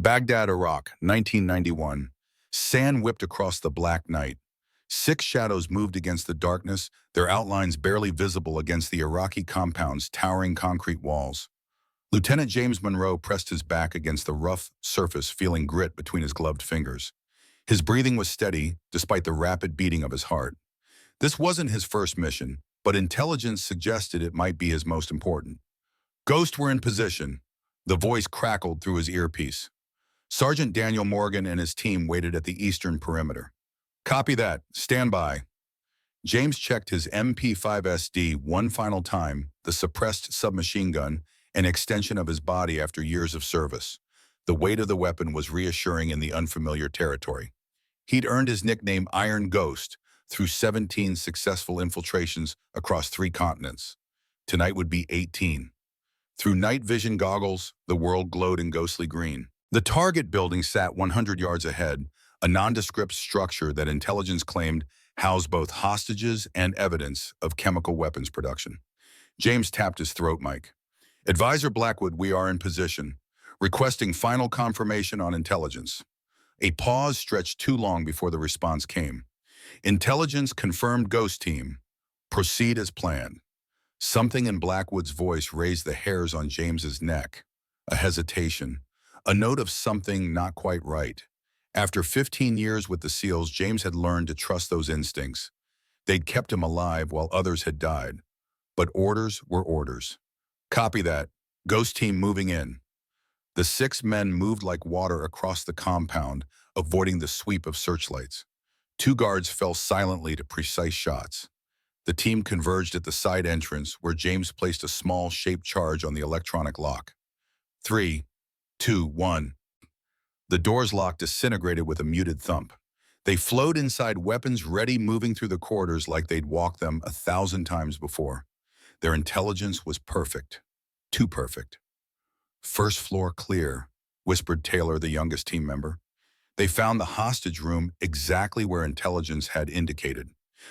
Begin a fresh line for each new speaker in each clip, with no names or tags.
Baghdad, Iraq, 1991. Sand whipped across the black night. Six shadows moved against the darkness, their outlines barely visible against the Iraqi compound's towering concrete walls. Lieutenant James Monroe pressed his back against the rough surface, feeling grit between his gloved fingers. His breathing was steady, despite the rapid beating of his heart. This wasn't his first mission, but intelligence suggested it might be his most important. Ghosts were in position. The voice crackled through his earpiece. Sergeant Daniel Morgan and his team waited at the eastern perimeter. Copy that. Stand by. James checked his MP5SD one final time, the suppressed submachine gun, an extension of his body after years of service. The weight of the weapon was reassuring in the unfamiliar territory. He'd earned his nickname Iron Ghost through 17 successful infiltrations across 3 continents. Tonight would be 18. Through night vision goggles, the world glowed in ghostly green. The target building sat 100 yards ahead, a nondescript structure that intelligence claimed housed both hostages and evidence of chemical weapons production. James tapped his throat mic. Advisor Blackwood, we are in position, requesting final confirmation on intelligence. A pause stretched too long before the response came. Intelligence confirmed Ghost Team. Proceed as planned. Something in Blackwood's voice raised the hairs on James's neck. A hesitation. A note of something not quite right. After 15 years with the SEALs, James had learned to trust those instincts. They'd kept him alive while others had died. But orders were orders. Copy that. Ghost Team moving in. The 6 men moved like water across the compound, avoiding the sweep of searchlights. 2 guards fell silently to precise shots. The team converged at the side entrance, where James placed a small, shaped charge on the electronic lock. 3, 2, 1. The door's lock disintegrated with a muted thump. They flowed inside, weapons ready, moving through the corridors like they'd walked them 1,000 times before. Their intelligence was perfect. Too perfect. First floor clear, whispered Taylor, the youngest team member. They found the hostage room exactly where intelligence had indicated.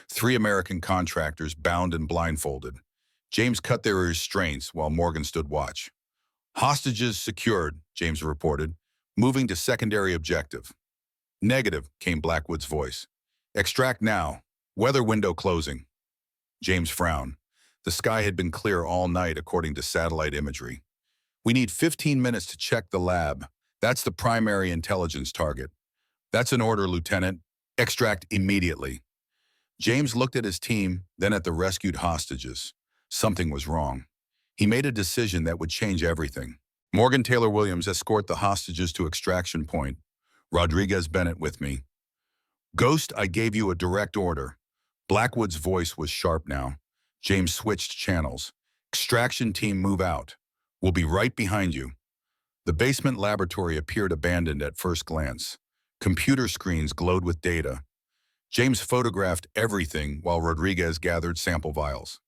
3 American contractors bound and blindfolded. James cut their restraints while Morgan stood watch. Hostages secured, James reported, moving to secondary objective. Negative, came Blackwood's voice. Extract now. Weather window closing. James frowned. The sky had been clear all night, according to satellite imagery. We need 15 minutes to check the lab. That's the primary intelligence target. That's an order, Lieutenant. Extract immediately. James looked at his team, then at the rescued hostages. Something was wrong. He made a decision that would change everything. Morgan Taylor Williams, escort the hostages to extraction point. Rodriguez Bennett with me. Ghost, I gave you a direct order. Blackwood's voice was sharp now. James switched channels. Extraction team, move out. We'll be right behind you. The basement laboratory appeared abandoned at first glance. Computer screens glowed with data. James photographed everything while Rodriguez gathered sample vials.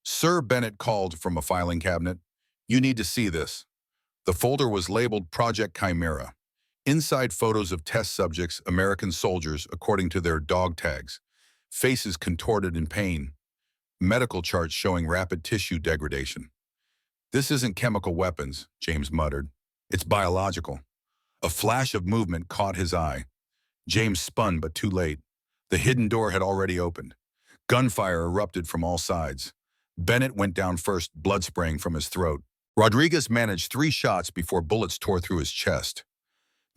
Sir, Bennett called from a filing cabinet. You need to see this. The folder was labeled Project Chimera. Inside, photos of test subjects, American soldiers, according to their dog tags. Faces contorted in pain. Medical charts showing rapid tissue degradation. This isn't chemical weapons, James muttered. It's biological. A flash of movement caught his eye. James spun, but too late. The hidden door had already opened. Gunfire erupted from all sides. Bennett went down first, blood spraying from his throat. Rodriguez managed 3 shots before bullets tore through his chest.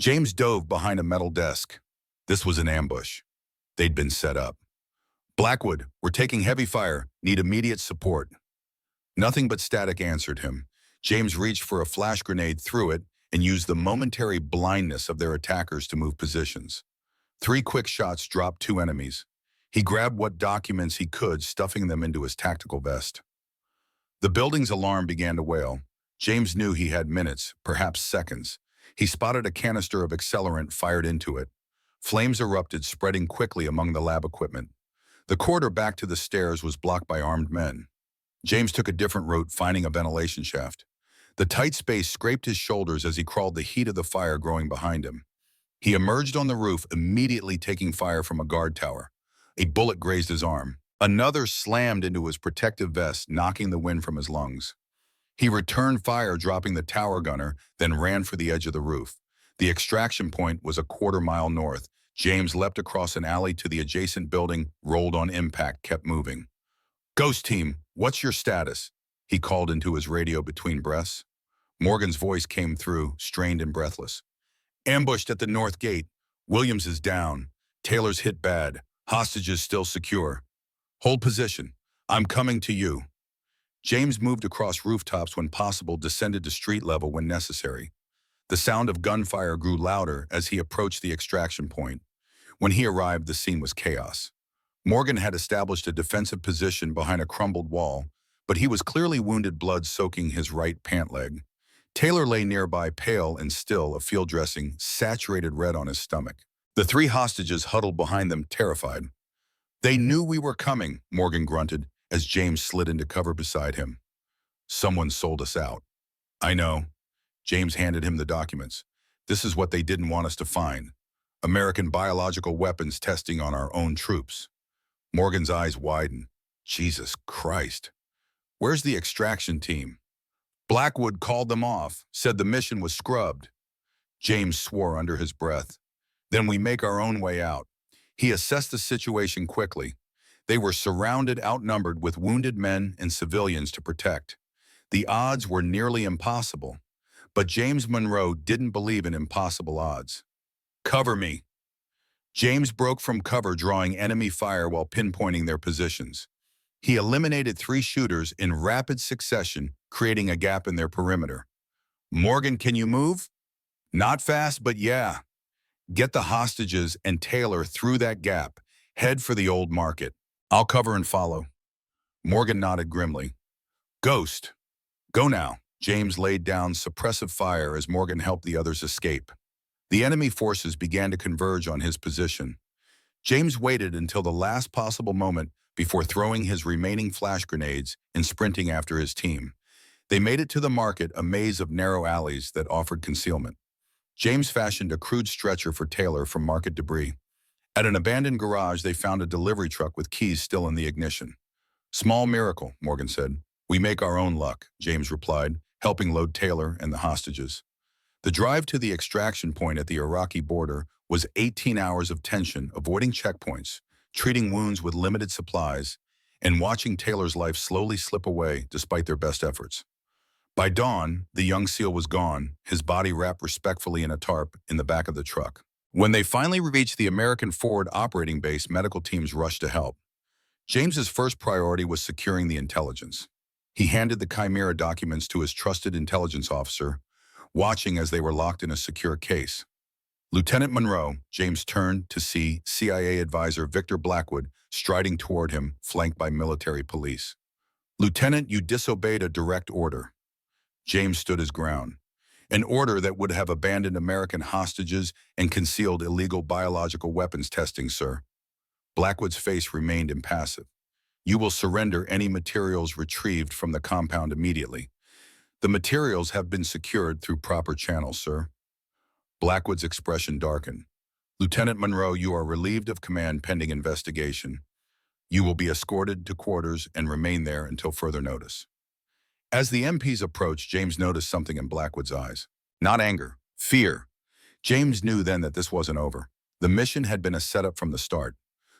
James dove behind a metal desk. This was an ambush. They'd been set up. Blackwood, we're taking heavy fire. Need immediate support. Nothing but static answered him. James reached for a flash grenade, threw it, and used the momentary blindness of their attackers to move positions. 3 quick shots dropped 2 enemies. He grabbed what documents he could, stuffing them into his tactical vest. The building's alarm began to wail. James knew he had minutes, perhaps seconds. He spotted a canister of accelerant fired into it. Flames erupted, spreading quickly among the lab equipment. The corridor back to the stairs was blocked by armed men. James took a different route, finding a ventilation shaft. The tight space scraped his shoulders as he crawled, the heat of the fire growing behind him. He emerged on the roof, immediately taking fire from a guard tower. A bullet grazed his arm. Another slammed into his protective vest, knocking the wind from his lungs. He returned fire, dropping the tower gunner, then ran for the edge of the roof. The extraction point was a quarter-mile north. James leapt across an alley to the adjacent building, rolled on impact, kept moving. "Ghost team, what's your status?" he called into his radio between breaths. Morgan's voice came through, strained and breathless. "Ambushed at the north gate. Williams is down. Taylor's hit bad. Hostages still secure. Hold position. I'm coming to you." James moved across rooftops when possible, descended to street level when necessary. The sound of gunfire grew louder as he approached the extraction point. When he arrived, the scene was chaos. Morgan had established a defensive position behind a crumbled wall, but he was clearly wounded, blood soaking his right pant leg. Taylor lay nearby, pale and still, a field dressing saturated red on his stomach. The three hostages huddled behind them, terrified. "They knew we were coming," Morgan grunted as James slid into cover beside him. "Someone sold us out." "I know." James handed him the documents. "This is what they didn't want us to find. American biological weapons testing on our own troops." Morgan's eyes widened. "Jesus Christ. Where's the extraction team?" "Blackwood called them off, said the mission was scrubbed." James swore under his breath. "Then we make our own way out." He assessed the situation quickly. They were surrounded, outnumbered, with wounded men and civilians to protect. The odds were nearly impossible. But James Monroe didn't believe in impossible odds. "Cover me." James broke from cover, drawing enemy fire while pinpointing their positions. He eliminated 3 shooters in rapid succession, creating a gap in their perimeter. "Morgan, can you move?" "Not fast, but yeah." "Get the hostages and Taylor through that gap. Head for the old market. I'll cover and follow." Morgan nodded grimly. "Ghost, go now." James laid down suppressive fire as Morgan helped the others escape. The enemy forces began to converge on his position. James waited until the last possible moment before throwing his remaining flash grenades and sprinting after his team. They made it to the market, a maze of narrow alleys that offered concealment. James fashioned a crude stretcher for Taylor from market debris. At an abandoned garage, they found a delivery truck with keys still in the ignition. "Small miracle," Morgan said. "We make our own luck," James replied, helping load Taylor and the hostages. The drive to the extraction point at the Iraqi border was 18 hours of tension, avoiding checkpoints, treating wounds with limited supplies, and watching Taylor's life slowly slip away despite their best efforts. By dawn, the young SEAL was gone, his body wrapped respectfully in a tarp in the back of the truck. When they finally reached the American Forward Operating Base, medical teams rushed to help. James's first priority was securing the intelligence. He handed the Chimera documents to his trusted intelligence officer, watching as they were locked in a secure case. "Lieutenant Monroe," James turned to see CIA advisor Victor Blackwood striding toward him, flanked by military police. "Lieutenant, you disobeyed a direct order." James stood his ground. "An order that would have abandoned American hostages and concealed illegal biological weapons testing, sir." Blackwood's face remained impassive. "You will surrender any materials retrieved from the compound immediately." "The materials have been secured through proper channels, sir." Blackwood's expression darkened. "Lieutenant Monroe, you are relieved of command pending investigation. You will be escorted to quarters and remain there until further notice." As the MPs approached, James noticed something in Blackwood's eyes. Not anger, fear. James knew then that this wasn't over. The mission had been a setup from the start.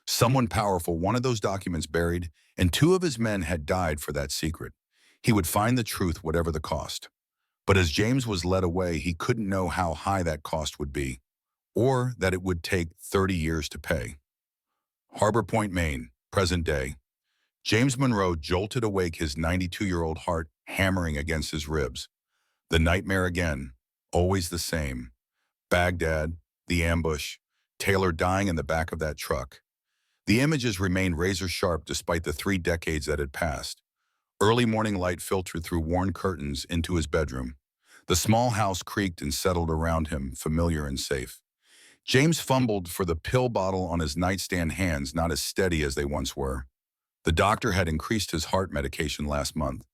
Someone powerful wanted those documents buried, and 2 of his men had died for that secret. He would find the truth whatever the cost. But as James was led away, he couldn't know how high that cost would be, or that it would take 30 years to pay. Harbor Point, Maine, present day. James Monroe jolted awake, his 92-year-old heart hammering against his ribs. The nightmare again, always the same. Baghdad, the ambush, Taylor dying in the back of that truck. The images remained razor-sharp despite the 3 decades that had passed. Early morning light filtered through worn curtains into his bedroom. The small house creaked and settled around him, familiar and safe. James fumbled for the pill bottle on his nightstand, hands not as steady as they once were. The doctor had increased his heart medication last month,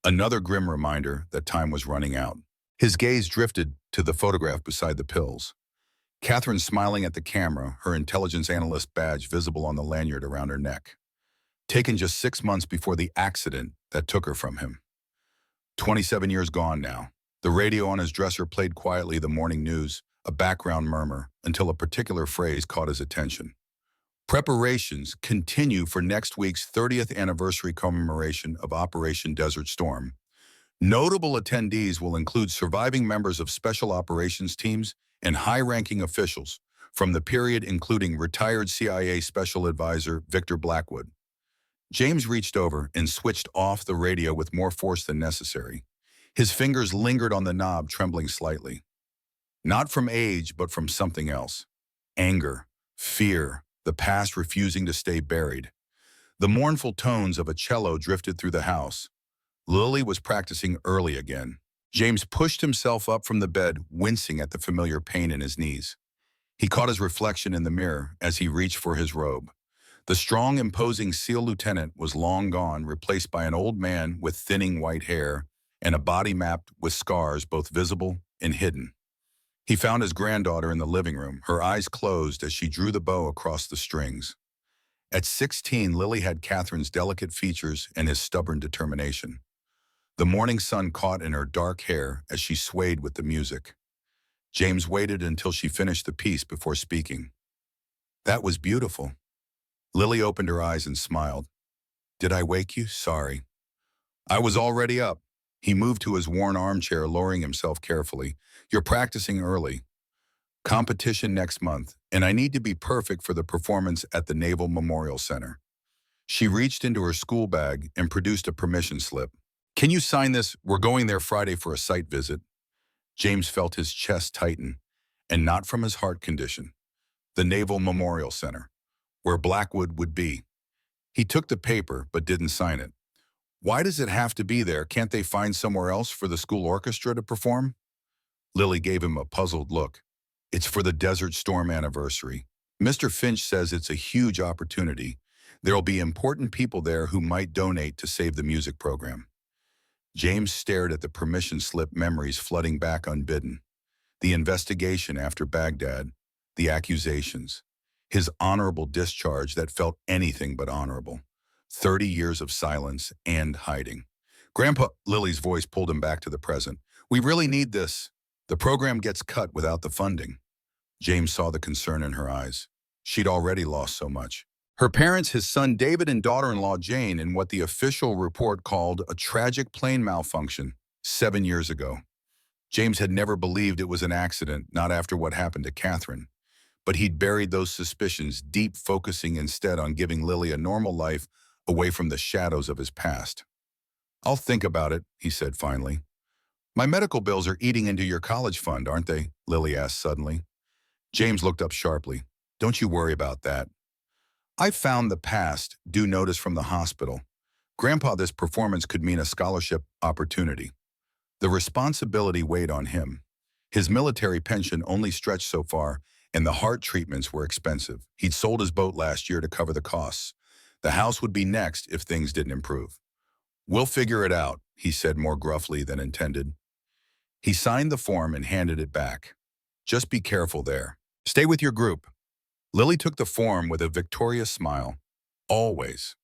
another grim reminder that time was running out. His gaze drifted to the photograph beside the pills. Catherine smiling at the camera, her intelligence analyst badge visible on the lanyard around her neck. Taken just 6 months before the accident that took her from him. 27 years gone now. The radio on his dresser played quietly the morning news, a background murmur, until a particular phrase caught his attention. Preparations continue for next week's 30th anniversary commemoration of Operation Desert Storm. Notable attendees will include surviving members of special operations teams and high-ranking officials from the period, including retired CIA Special Advisor Victor Blackwood. James reached over and switched off the radio with more force than necessary. His fingers lingered on the knob, trembling slightly. Not from age, but from something else. Anger, fear, the past refusing to stay buried. The mournful tones of a cello drifted through the house. Lily was practicing early again. James pushed himself up from the bed, wincing at the familiar pain in his knees. He caught his reflection in the mirror as he reached for his robe. The strong, imposing SEAL lieutenant was long gone, replaced by an old man with thinning white hair and a body mapped with scars both visible and hidden. He found his granddaughter in the living room, her eyes closed as she drew the bow across the strings. At 16, Lily had Catherine's delicate features and his stubborn determination. The morning sun caught in her dark hair as she swayed with the music. James waited until she finished the piece before speaking. "That was beautiful." Lily opened her eyes and smiled. "Did I wake you? Sorry." "I was already up." He moved to his worn armchair, lowering himself carefully. "You're practicing early. Competition next month, and I need to be perfect for the performance at the Naval Memorial Center." She reached into her school bag and produced a permission slip. "Can you sign this? We're going there Friday for a site visit." James felt his chest tighten, and not from his heart condition. The Naval Memorial Center, where Blackwood would be. He took the paper but didn't sign it. "Why does it have to be there? Can't they find somewhere else for the school orchestra to perform?" Lily gave him a puzzled look. "It's for the Desert Storm anniversary. Mr. Finch says it's a huge opportunity. There'll be important people there who might donate to save the music program." James stared at the permission slip, memories flooding back unbidden. The investigation after Baghdad, the accusations, his honorable discharge that felt anything but honorable, 30 years of silence and hiding. "Grandpa," Lily's voice pulled him back to the present. "We really need this. The program gets cut without the funding." James saw the concern in her eyes. She'd already lost so much. Her parents, his son David and daughter-in-law Jane, in what the official report called a tragic plane malfunction 7 years ago. James had never believed it was an accident, not after what happened to Catherine. But he'd buried those suspicions deep, focusing instead on giving Lily a normal life away from the shadows of his past. "I'll think about it," he said finally. "My medical bills are eating into your college fund, aren't they?" Lily asked suddenly. James looked up sharply. "Don't you worry about that. I found the past due notice from the hospital. Grandpa, this performance could mean a scholarship opportunity." The responsibility weighed on him. His military pension only stretched so far, and the heart treatments were expensive. He'd sold his boat last year to cover the costs. The house would be next if things didn't improve. "We'll figure it out," he said more gruffly than intended. He signed the form and handed it back. "Just be careful there. Stay with your group." Lily took the form with a victorious smile. Always.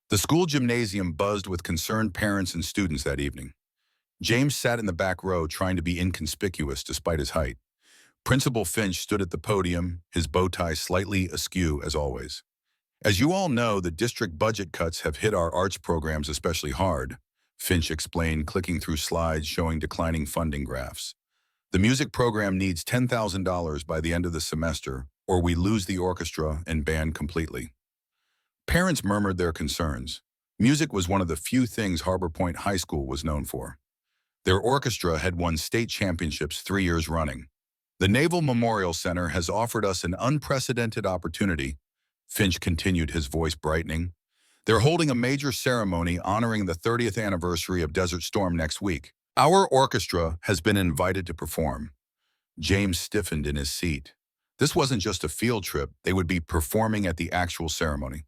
The school gymnasium buzzed with concerned parents and students that evening. James sat in the back row, trying to be inconspicuous despite his height. Principal Finch stood at the podium, his bow tie slightly askew as always. "As you all know, the district budget cuts have hit our arts programs especially hard," Finch explained, clicking through slides showing declining funding graphs. "The music program needs $10,000 by the end of the semester, or we lose the orchestra and band completely." Parents murmured their concerns. Music was one of the few things Harbor Point High School was known for. Their orchestra had won state championships 3 years running. "The Naval Memorial Center has offered us an unprecedented opportunity," Finch continued, his voice brightening. "They're holding a major ceremony honoring the 30th anniversary of Desert Storm next week. Our orchestra has been invited to perform." James stiffened in his seat. This wasn't just a field trip. They would be performing at the actual ceremony.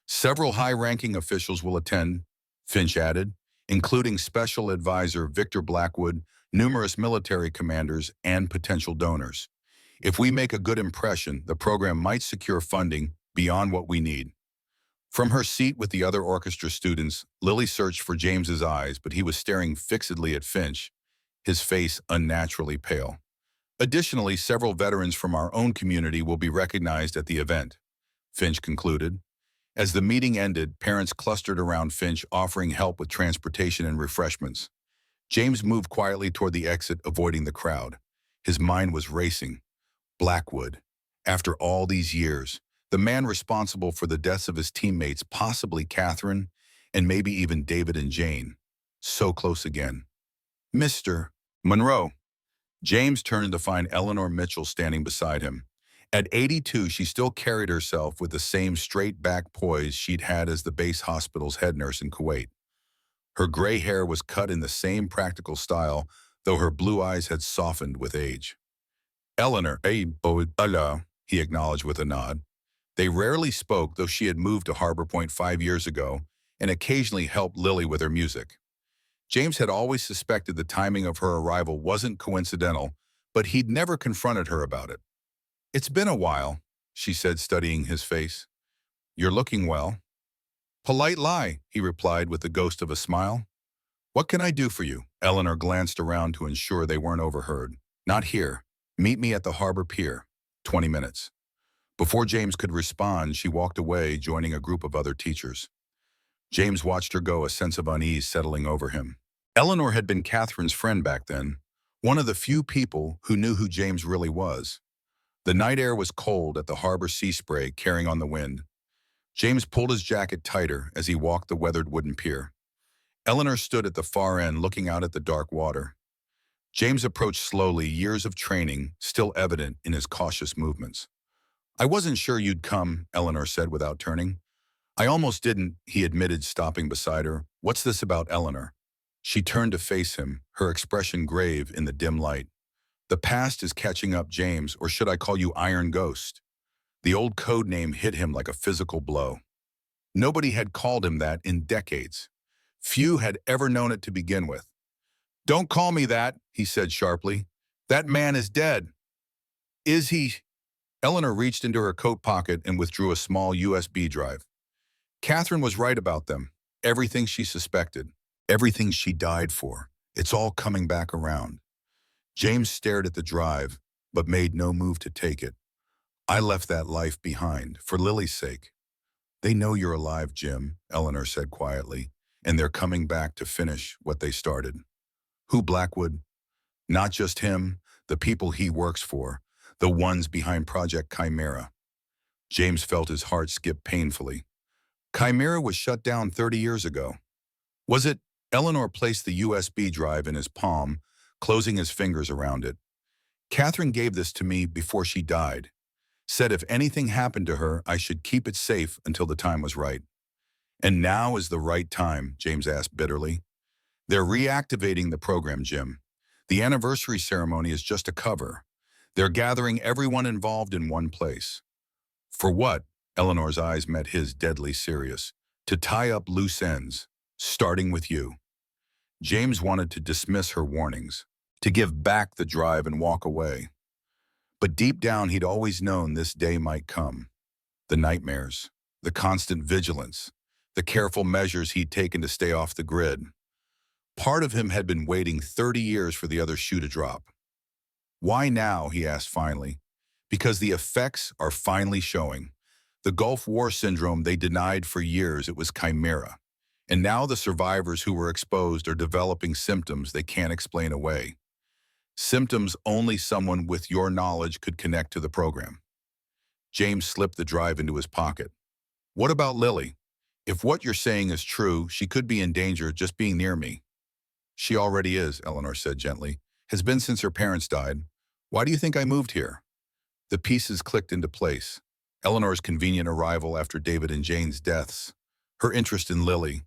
"Several high-ranking officials will attend," Finch added, "including Special Advisor Victor Blackwood, numerous military commanders, and potential donors. If we make a good impression, the program might secure funding beyond what we need." From her seat with the other orchestra students, Lily searched for James's eyes, but he was staring fixedly at Finch, his face unnaturally pale. Additionally, several veterans from our own community will be recognized at the event, Finch concluded. As the meeting ended, parents clustered around Finch offering help with transportation and refreshments. James moved quietly toward the exit, avoiding the crowd. His mind was racing. Blackwood. After all these years, the man responsible for the deaths of his teammates, possibly Catherine, and maybe even David and Jane. So close again. Mr. Monroe. James turned to find Eleanor Mitchell standing beside him. At 82, she still carried herself with the same straight-back poise she'd had as the base hospital's head nurse in Kuwait. Her gray hair was cut in the same practical style, though her blue eyes had softened with age. Eleanor, Allah, he acknowledged with a nod. They rarely spoke, though she had moved to Harbor Point 5 years ago and occasionally helped Lily with her music. James had always suspected the timing of her arrival wasn't coincidental, but he'd never confronted her about it. It's been a while, she said, studying his face. You're looking well. Polite lie, he replied with the ghost of a smile. What can I do for you? Eleanor glanced around to ensure they weren't overheard. Not here. Meet me at the harbor pier. 20 minutes. Before James could respond, she walked away, joining a group of other teachers. James watched her go, a sense of unease settling over him. Eleanor had been Catherine's friend back then, one of the few people who knew who James really was. The night air was cold at the harbor sea spray carrying on the wind. James pulled his jacket tighter as he walked the weathered wooden pier. Eleanor stood at the far end looking out at the dark water. James approached slowly, years of training still evident in his cautious movements. I wasn't sure you'd come, Eleanor said without turning. I almost didn't, he admitted, stopping beside her. What's this about Eleanor? She turned to face him, her expression grave in the dim light. The past is catching up, James, or should I call you Iron Ghost? The old code name hit him like a physical blow. Nobody had called him that in decades. Few had ever known it to begin with. Don't call me that, he said sharply. That man is dead. Is he? Eleanor reached into her coat pocket and withdrew a small USB drive. Catherine was right about them. Everything she suspected. Everything she died for. It's all coming back around. James stared at the drive, but made no move to take it. I left that life behind, for Lily's sake. They know you're alive, Jim, Eleanor said quietly, and they're coming back to finish what they started. Who, Blackwood? Not just him, the people he works for, the ones behind Project Chimera. James felt his heart skip painfully. Chimera was shut down 30 years ago. Was it? Eleanor placed the USB drive in his palm, closing his fingers around it. Catherine gave this to me before she died. Said if anything happened to her, I should keep it safe until the time was right. And now is the right time, James asked bitterly. They're reactivating the program, Jim. The anniversary ceremony is just a cover. They're gathering everyone involved in one place. For what? Eleanor's eyes met his, deadly serious. To tie up loose ends, starting with you. James wanted to dismiss her warnings, to give back the drive and walk away. But deep down, he'd always known this day might come. The nightmares, the constant vigilance, the careful measures he'd taken to stay off the grid. Part of him had been waiting 30 years for the other shoe to drop. Why now, he asked finally. Because the effects are finally showing. The Gulf War syndrome they denied for years, it was chimera. And now the survivors who were exposed are developing symptoms they can't explain away. Symptoms only someone with your knowledge could connect to the program. James slipped the drive into his pocket. What about Lily? If what you're saying is true, she could be in danger just being near me. She already is, Eleanor said gently. Has been since her parents died. Why do you think I moved here? The pieces clicked into place. Eleanor's convenient arrival after David and Jane's deaths. Her interest in Lily.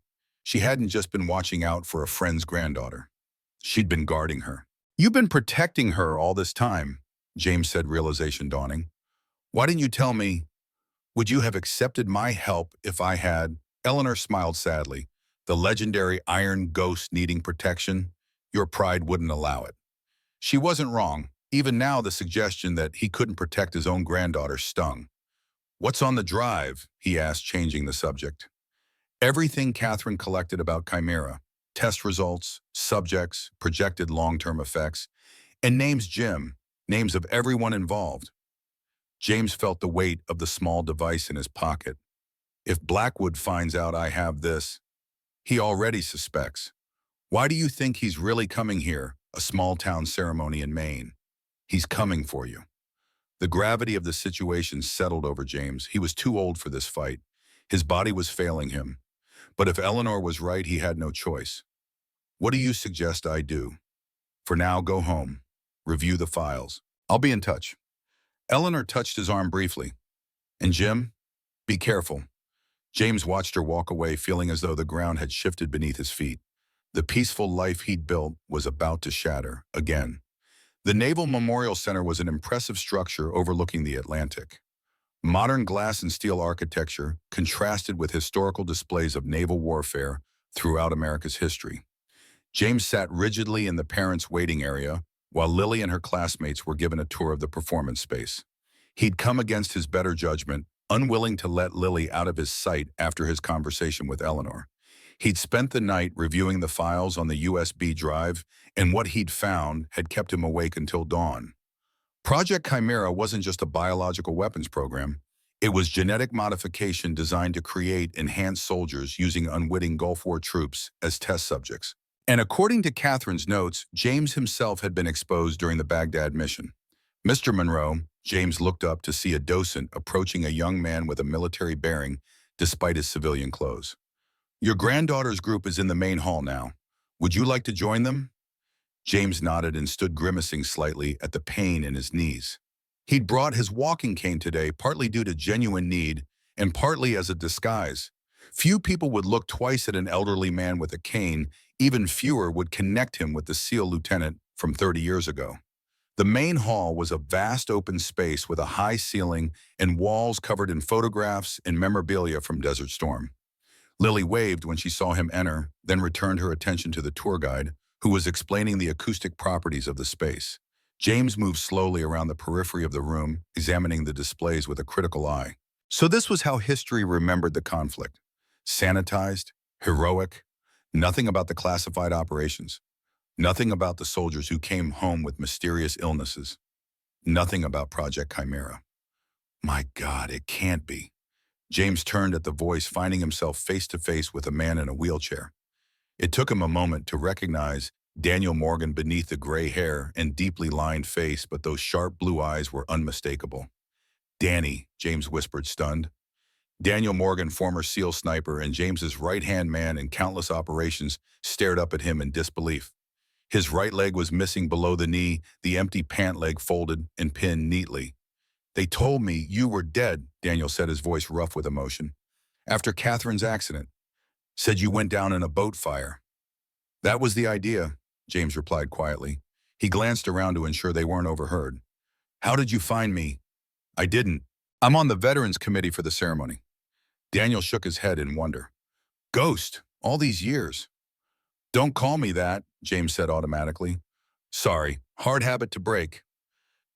She hadn't just been watching out for a friend's granddaughter. She'd been guarding her. You've been protecting her all this time, James said, realization dawning. Why didn't you tell me? Would you have accepted my help if I had? Eleanor smiled sadly. The legendary Iron Ghost needing protection? Your pride wouldn't allow it. She wasn't wrong. Even now, the suggestion that he couldn't protect his own granddaughter stung. What's on the drive? He asked, changing the subject. Everything Catherine collected about Chimera. Test results, subjects, projected long-term effects, and names Jim. names of everyone involved. James felt the weight of the small device in his pocket. If Blackwood finds out I have this, he already suspects. Why do you think he's really coming here? A small-town ceremony in Maine. He's coming for you. The gravity of the situation settled over James. He was too old for this fight. His body was failing him. But if Eleanor was right, he had no choice. What do you suggest I do? For now, go home. Review the files. I'll be in touch. Eleanor touched his arm briefly. And Jim, be careful. James watched her walk away, feeling as though the ground had shifted beneath his feet. The peaceful life he'd built was about to shatter again. The Naval Memorial Center was an impressive structure overlooking the Atlantic. Modern glass and steel architecture contrasted with historical displays of naval warfare throughout America's history. James sat rigidly in the parents' waiting area, while Lily and her classmates were given a tour of the performance space. He'd come against his better judgment, unwilling to let Lily out of his sight after his conversation with Eleanor. He'd spent the night reviewing the files on the USB drive, and what he'd found had kept him awake until dawn. Project Chimera wasn't just a biological weapons program. It was genetic modification designed to create enhanced soldiers using unwitting Gulf War troops as test subjects. And according to Catherine's notes, James himself had been exposed during the Baghdad mission. Mr. Monroe, James looked up to see a docent approaching a young man with a military bearing despite his civilian clothes. Your granddaughter's group is in the main hall now. Would you like to join them? James nodded and stood grimacing slightly at the pain in his knees. He'd brought his walking cane today, partly due to genuine need and partly as a disguise. Few people would look twice at an elderly man with a cane. Even fewer would connect him with the SEAL lieutenant from 30 years ago. The main hall was a vast open space with a high ceiling and walls covered in photographs and memorabilia from Desert Storm. Lily waved when she saw him enter, then returned her attention to the tour guide, who was explaining the acoustic properties of the space. James moved slowly around the periphery of the room, examining the displays with a critical eye. So this was how history remembered the conflict. Sanitized, heroic, nothing about the classified operations. Nothing about the soldiers who came home with mysterious illnesses. Nothing about Project Chimera. My God, it can't be. James turned at the voice, finding himself face to face with a man in a wheelchair. It took him a moment to recognize Daniel Morgan beneath the gray hair and deeply lined face, but those sharp blue eyes were unmistakable. Danny, James whispered, stunned. Daniel Morgan, former SEAL sniper and James's right-hand man in countless operations, stared up at him in disbelief. His right leg was missing below the knee, the empty pant leg folded and pinned neatly. They told me you were dead, Daniel said, his voice rough with emotion. After Catherine's accident. Said you went down in a boat fire. That was the idea, James replied quietly. He glanced around to ensure they weren't overheard. How did you find me? I didn't. I'm on the Veterans Committee for the ceremony. Daniel shook his head in wonder. Ghost, all these years. Don't call me that, James said automatically. Sorry, hard habit to break.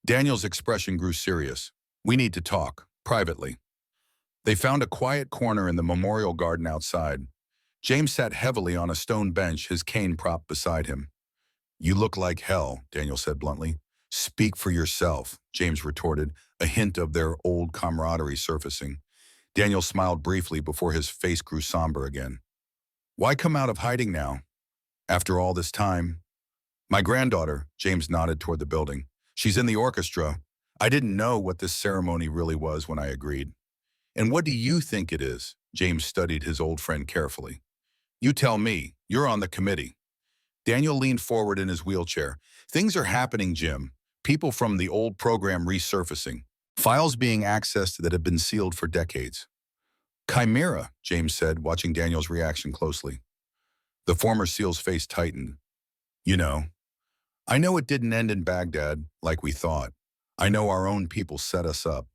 Daniel's expression grew serious. We need to talk, privately. They found a quiet corner in the memorial garden outside. James sat heavily on a stone bench, his cane propped beside him. You look like hell, Daniel said bluntly. Speak for yourself, James retorted, a hint of their old camaraderie surfacing. Daniel smiled briefly before his face grew somber again. Why come out of hiding now? After all this time? My granddaughter, James nodded toward the building. She's in the orchestra. I didn't know what this ceremony really was when I agreed. And what do you think it is? James studied his old friend carefully. You tell me. You're on the committee. Daniel leaned forward in his wheelchair. Things are happening, Jim. People from the old program resurfacing. Files being accessed that have been sealed for decades. Chimera, James said, watching Daniel's reaction closely. The former SEAL's face tightened. You know, I know it didn't end in Baghdad like we thought. I know our own people set us up.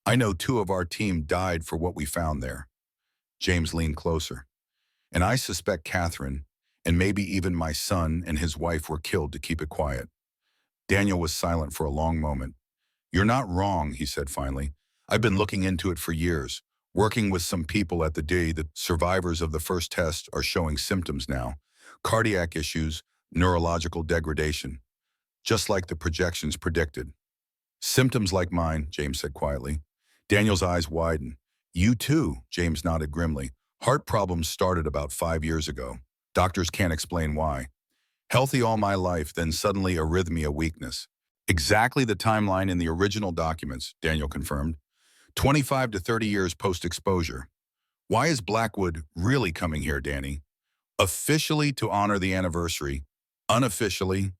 I know 2 of our team died for what we found there. James leaned closer. And I suspect Catherine, and maybe even my son and his wife were killed to keep it quiet. Daniel was silent for a long moment. You're not wrong, he said finally. I've been looking into it for years, working with some people at the day that survivors of the first test are showing symptoms now. Cardiac issues, neurological degradation. just like the projections predicted. Symptoms like mine, James said quietly. Daniel's eyes widened. You too, James nodded grimly. Heart problems started about 5 years ago. Doctors can't explain why. Healthy all my life, then suddenly arrhythmia weakness. Exactly the timeline in the original documents, Daniel confirmed. 25 to 30 years post-exposure. Why is Blackwood really coming here, Danny? Officially to honor the anniversary. Unofficially,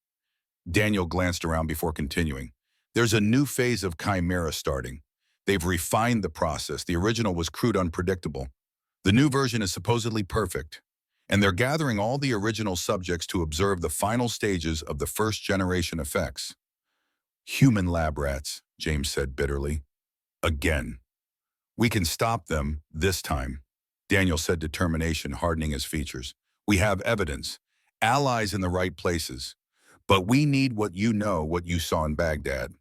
Daniel glanced around before continuing. There's a new phase of Chimera starting. They've refined the process. The original was crude, unpredictable. The new version is supposedly perfect. And they're gathering all the original subjects to observe the final stages of the first-generation effects. Human lab rats, James said bitterly. Again. We can stop them this time, Daniel said, determination hardening his features. We have evidence, allies in the right places. But we need what you saw in Baghdad.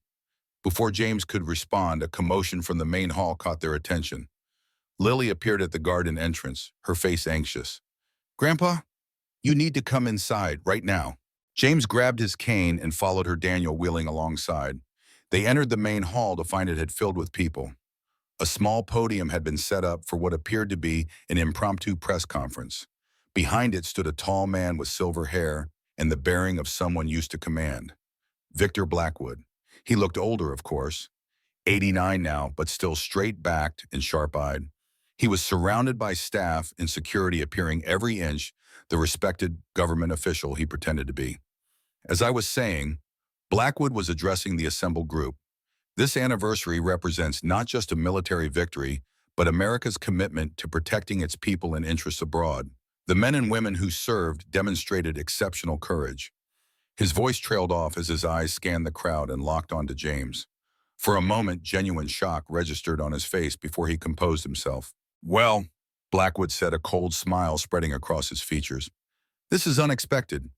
Before James could respond, a commotion from the main hall caught their attention. Lily appeared at the garden entrance, her face anxious. Grandpa, you need to come inside right now. James grabbed his cane and followed her, Daniel wheeling alongside. They entered the main hall to find it had filled with people. A small podium had been set up for what appeared to be an impromptu press conference. Behind it stood a tall man with silver hair and the bearing of someone used to command. Victor Blackwood. He looked older, of course, 89 now, but still straight-backed and sharp-eyed. He was surrounded by staff and security appearing every inch the respected government official he pretended to be. As I was saying, Blackwood was addressing the assembled group. This anniversary represents not just a military victory, but America's commitment to protecting its people and interests abroad. The men and women who served demonstrated exceptional courage. His voice trailed off as his eyes scanned the crowd and locked onto James. For a moment, genuine shock registered on his face before he composed himself. Well, Blackwood said, a cold smile spreading across his features. This is unexpected.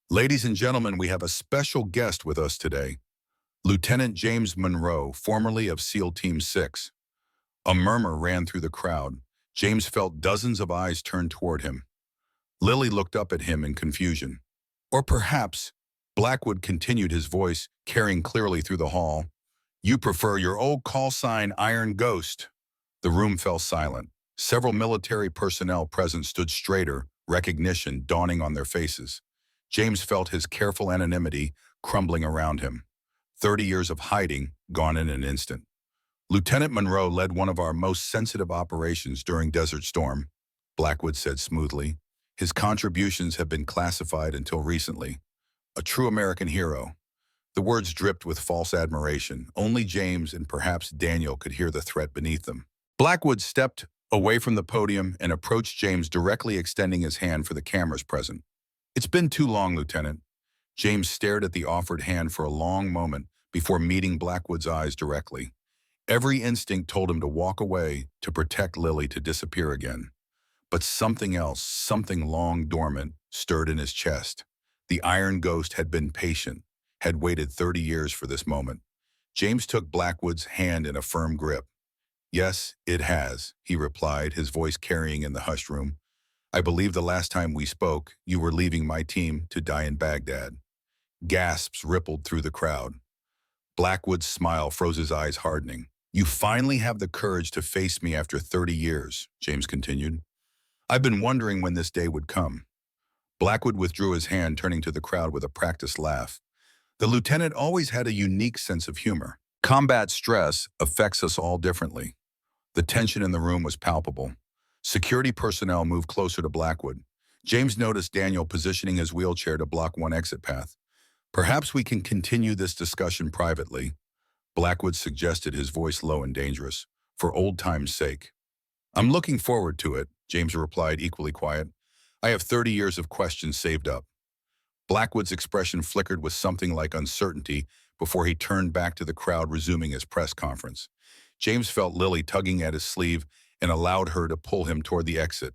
Ladies and gentlemen, we have a special guest with us today. Lieutenant James Monroe, formerly of SEAL Team 6. A murmur ran through the crowd. James felt dozens of eyes turned toward him. Lily looked up at him in confusion. Or perhaps, Blackwood continued, his voice carrying clearly through the hall, you prefer your old call sign Iron Ghost. The room fell silent. Several military personnel present stood straighter, recognition dawning on their faces. James felt his careful anonymity crumbling around him. 30 years of hiding gone in an instant. Lieutenant Monroe led one of our most sensitive operations during Desert Storm, Blackwood said smoothly. His contributions have been classified until recently. A true American hero. The words dripped with false admiration. Only James and perhaps Daniel could hear the threat beneath them. Blackwood stepped away from the podium and approached James, directly extending his hand for the cameras present. It's been too long, Lieutenant. James stared at the offered hand for a long moment before meeting Blackwood's eyes directly. Every instinct told him to walk away, to protect Lily, to disappear again. But something else, something long dormant, stirred in his chest. The Iron Ghost had been patient, had waited 30 years for this moment. James took Blackwood's hand in a firm grip. Yes, it has, he replied, his voice carrying in the hushed room. I believe the last time we spoke, you were leaving my team to die in Baghdad. Gasps rippled through the crowd. Blackwood's smile froze, his eyes hardening. You finally have the courage to face me after 30 years, James continued. I've been wondering when this day would come. Blackwood withdrew his hand, turning to the crowd with a practiced laugh. The lieutenant always had a unique sense of humor. Combat stress affects us all differently. The tension in the room was palpable. Security personnel moved closer to Blackwood. James noticed Daniel positioning his wheelchair to block one exit path. Perhaps we can continue this discussion privately, Blackwood suggested, his voice low and dangerous, for old time's sake. I'm looking forward to it, James replied, equally quiet. I have 30 years of questions saved up. Blackwood's expression flickered with something like uncertainty before he turned back to the crowd, resuming his press conference. James felt Lily tugging at his sleeve and allowed her to pull him toward the exit.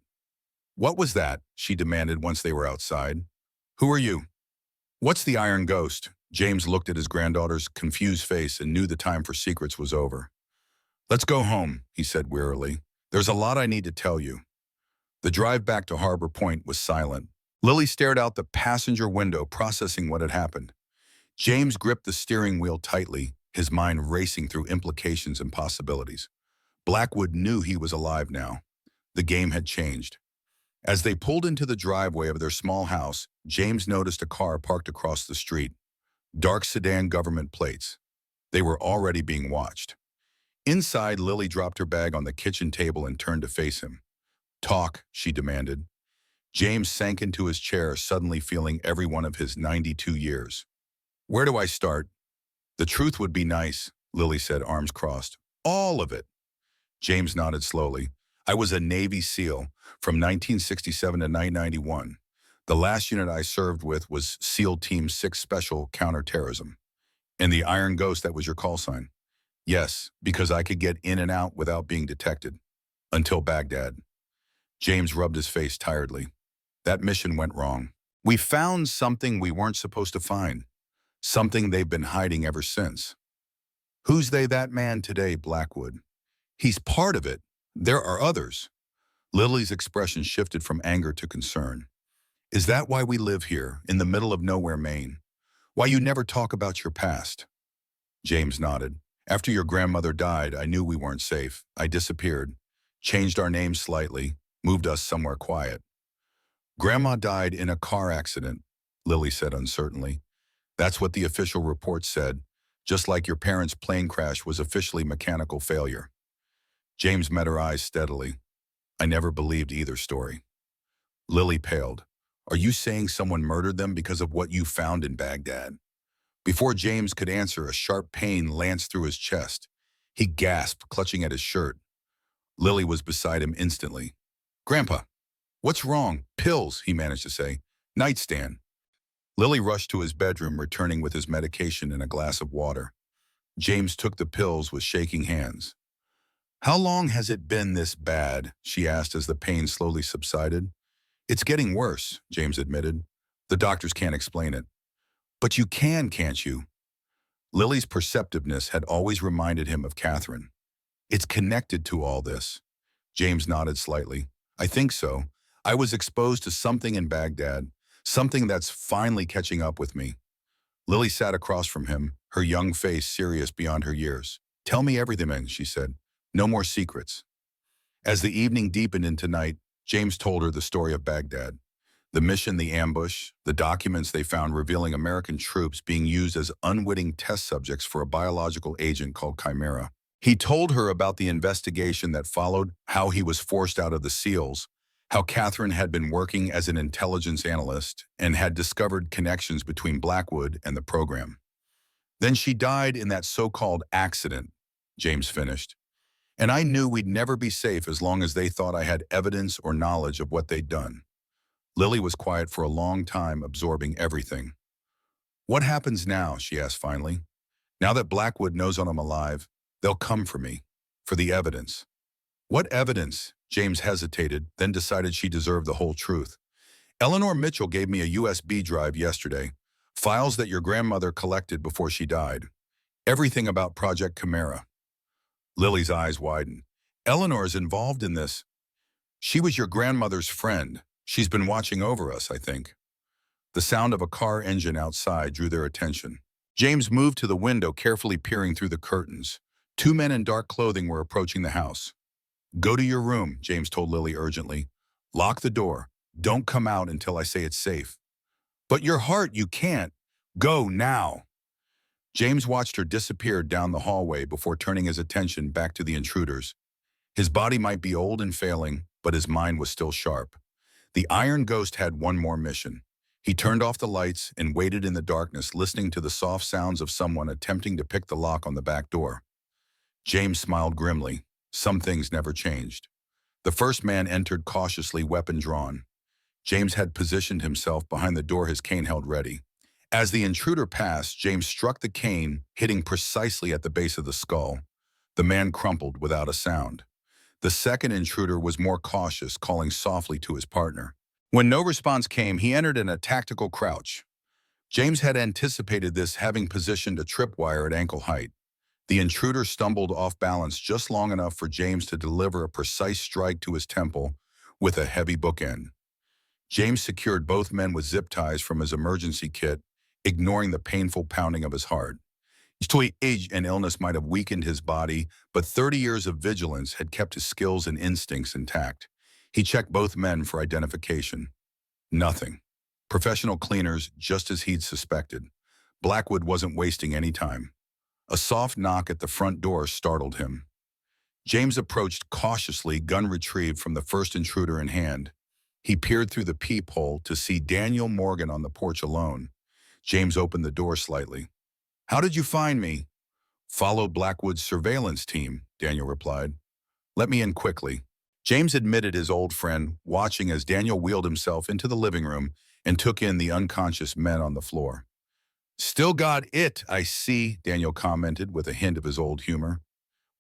What was that? She demanded once they were outside. Who are you? What's the Iron Ghost? James looked at his granddaughter's confused face and knew the time for secrets was over. Let's go home, he said wearily. There's a lot I need to tell you. The drive back to Harbor Point was silent. Lily stared out the passenger window, processing what had happened. James gripped the steering wheel tightly, his mind racing through implications and possibilities. Blackwood knew he was alive now. The game had changed. As they pulled into the driveway of their small house, James noticed a car parked across the street. Dark sedan government plates. They were already being watched. Inside, Lily dropped her bag on the kitchen table and turned to face him. "Talk," she demanded. James sank into his chair, suddenly feeling every one of his 92 years. "Where do I start?" "The truth would be nice," Lily said, arms crossed. "All of it." James nodded slowly. "I was a Navy SEAL from 1967 to 1991. The last unit I served with was SEAL Team 6 Special Counterterrorism. And the Iron Ghost, that was your call sign?" "Yes, because I could get in and out without being detected. Until Baghdad." James rubbed his face tiredly. "That mission went wrong. We found something we weren't supposed to find. Something they've been hiding ever since." "Who's they, that man today, Blackwood?" "He's part of it. There are others." Lily's expression shifted from anger to concern. "Is that why we live here, in the middle of nowhere, Maine? Why you never talk about your past?" James nodded. "After your grandmother died, I knew we weren't safe. I disappeared, changed our names slightly, moved us somewhere quiet." "Grandma died in a car accident," Lily said uncertainly. "That's what the official report said, just like your parents' plane crash was officially mechanical failure." James met her eyes steadily. "I never believed either story." Lily paled. "Are you saying someone murdered them because of what you found in Baghdad?" Before James could answer, a sharp pain lanced through his chest. He gasped, clutching at his shirt. Lily was beside him instantly. "Grandpa, what's wrong?" "Pills," he managed to say. "Nightstand." Lily rushed to his bedroom, returning with his medication and a glass of water. James took the pills with shaking hands. "How long has it been this bad?" she asked as the pain slowly subsided. "It's getting worse," James admitted. "The doctors can't explain it." "But you can, can't you?" Lily's perceptiveness had always reminded him of Catherine. "It's connected to all this." James nodded slightly. "I think so. I was exposed to something in Baghdad, something that's finally catching up with me." Lily sat across from him, her young face serious beyond her years. "Tell me everything," she said. "No more secrets." As the evening deepened into night, James told her the story of Baghdad. The mission, the ambush, the documents they found revealing American troops being used as unwitting test subjects for a biological agent called Chimera. He told her about the investigation that followed, how he was forced out of the SEALs, how Catherine had been working as an intelligence analyst and had discovered connections between Blackwood and the program. "Then she died in that so-called accident," James finished. "And I knew we'd never be safe as long as they thought I had evidence or knowledge of what they'd done." Lily was quiet for a long time, absorbing everything. "What happens now?" she asked finally. "Now that Blackwood knows I'm alive, they'll come for me, for the evidence." "What evidence?" James hesitated, then decided she deserved the whole truth. "Eleanor Mitchell gave me a USB drive yesterday, files that your grandmother collected before she died. Everything about Project Chimera." Lily's eyes widened. "Eleanor's involved in this?" "She was your grandmother's friend. She's been watching over us, I think." The sound of a car engine outside drew their attention. James moved to the window, carefully peering through the curtains. Two men in dark clothing were approaching the house. "Go to your room," James told Lily urgently. "Lock the door. Don't come out until I say it's safe." "But your heart, you can't." "Go now." James watched her disappear down the hallway before turning his attention back to the intruders. His body might be old and failing, but his mind was still sharp. The Iron Ghost had one more mission. He turned off the lights and waited in the darkness, listening to the soft sounds of someone attempting to pick the lock on the back door. James smiled grimly. Some things never changed. The first man entered cautiously, weapon drawn. James had positioned himself behind the door, his cane held ready. As the intruder passed, James struck the cane, hitting precisely at the base of the skull. The man crumpled without a sound. The second intruder was more cautious, calling softly to his partner. When no response came, he entered in a tactical crouch. James had anticipated this, having positioned a tripwire at ankle height. The intruder stumbled off balance just long enough for James to deliver a precise strike to his temple with a heavy bookend. James secured both men with zip ties from his emergency kit ignoring the painful pounding of his heart. Age and illness might have weakened his body, but 30 years of vigilance had kept his skills and instincts intact. He checked both men for identification. Nothing. Professional cleaners, just as he'd suspected. Blackwood wasn't wasting any time. A soft knock at the front door startled him. James approached cautiously, gun retrieved from the first intruder in hand. He peered through the peephole to see Daniel Morgan on the porch alone. James opened the door slightly. "How did you find me?" "Followed Blackwood's surveillance team," Daniel replied. "Let me in quickly." James admitted his old friend, watching as Daniel wheeled himself into the living room and took in the unconscious men on the floor. "Still got it, I see," Daniel commented with a hint of his old humor.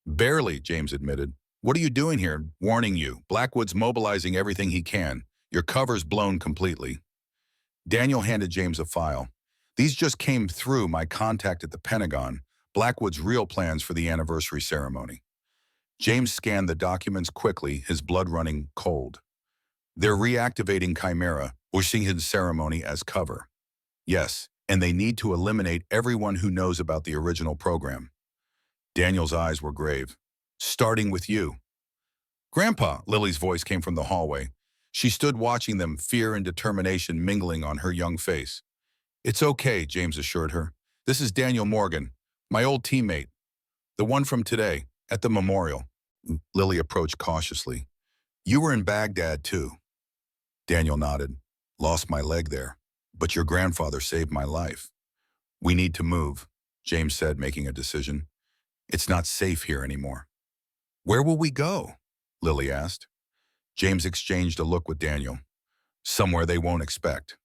"Barely," James admitted. "What are you doing here? Warning you, Blackwood's mobilizing everything he can. Your cover's blown completely." Daniel handed James a file. "These just came through my contact at the Pentagon, Blackwood's real plans for the anniversary ceremony." James scanned the documents quickly, his blood running cold. "They're reactivating Chimera, pushing his ceremony as cover." "Yes, and they need to eliminate everyone who knows about the original program." Daniel's eyes were grave. "Starting with you." "Grandpa," Lily's voice came from the hallway. She stood watching them, fear and determination mingling on her young face. "It's okay," James assured her. "This is Daniel Morgan, my old teammate, the one from today, at the memorial." Lily approached cautiously. "You were in Baghdad, too." Daniel nodded. "Lost my leg there, but your grandfather saved my life." "We need to move," James said, making a decision. "It's not safe here anymore." "Where will we go?" Lily asked. James exchanged a look with Daniel. "Somewhere they won't expect.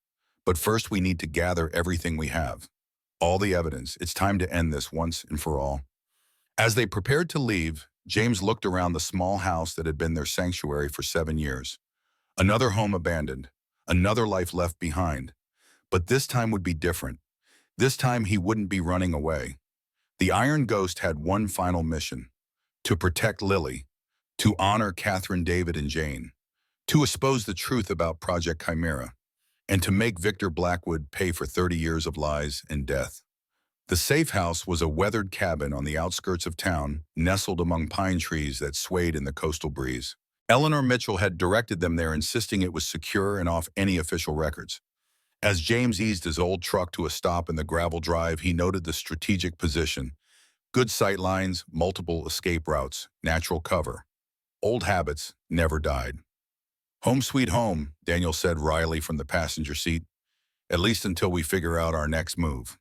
But first we need to gather everything we have. All the evidence. It's time to end this once and for all." As they prepared to leave, James looked around the small house that had been their sanctuary for 7 years. Another home abandoned, another life left behind. But this time would be different. This time he wouldn't be running away. The Iron Ghost had one final mission: to protect Lily, to honor Catherine, David, and Jane, to expose the truth about Project Chimera, and to make Victor Blackwood pay for 30 years of lies and death. The safe house was a weathered cabin on the outskirts of town, nestled among pine trees that swayed in the coastal breeze. Eleanor Mitchell had directed them there, insisting it was secure and off any official records. As James eased his old truck to a stop in the gravel drive, he noted the strategic position. Good sight lines, multiple escape routes, natural cover. Old habits never died. "Home sweet home," Daniel said wryly from the passenger seat. "At least until we figure out our next move."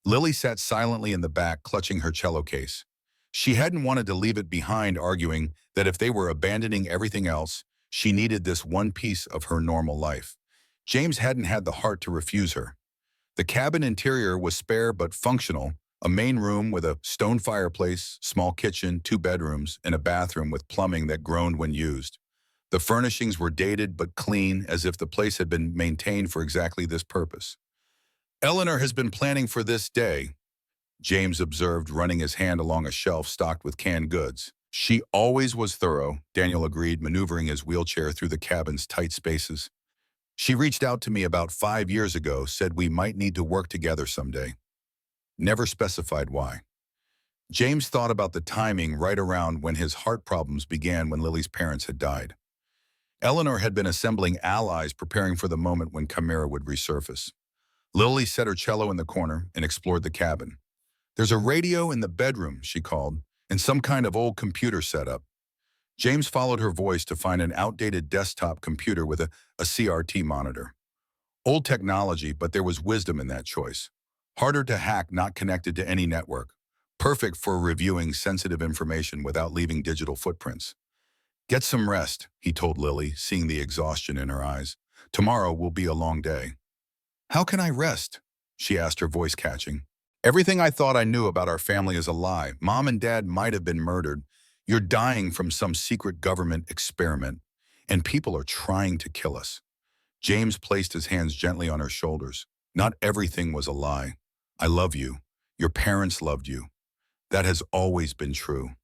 Lily sat silently in the back, clutching her cello case. She hadn't wanted to leave it behind, arguing that if they were abandoning everything else, she needed this one piece of her normal life. James hadn't had the heart to refuse her. The cabin interior was spare but functional, a main room with a stone fireplace, small kitchen, 2 bedrooms, and a bathroom with plumbing that groaned when used. The furnishings were dated but clean, as if the place had been maintained for exactly this purpose. "Eleanor has been planning for this day," James observed, running his hand along a shelf stocked with canned goods. "She always was thorough," Daniel agreed, maneuvering his wheelchair through the cabin's tight spaces. "She reached out to me about 5 years ago, said we might need to work together someday. Never specified why." James thought about the timing right around when his heart problems began, when Lily's parents had died. Eleanor had been assembling allies, preparing for the moment when Chimera would resurface. Lily set her cello in the corner and explored the cabin. "There's a radio in the bedroom," she called, "and some kind of old computer setup." James followed her voice to find an outdated desktop computer with a CRT monitor. Old technology, but there was wisdom in that choice. Harder to hack, not connected to any network. Perfect for reviewing sensitive information without leaving digital footprints. "Get some rest," he told Lily, seeing the exhaustion in her eyes. "Tomorrow will be a long day." "How can I rest?" she asked, her voice catching. "Everything I thought I knew about our family is a lie. Mom and Dad might have been murdered. You're dying from some secret government experiment, and people are trying to kill us." James placed his hands gently on her shoulders. "Not everything was a lie. I love you. Your parents loved you. That has always been true."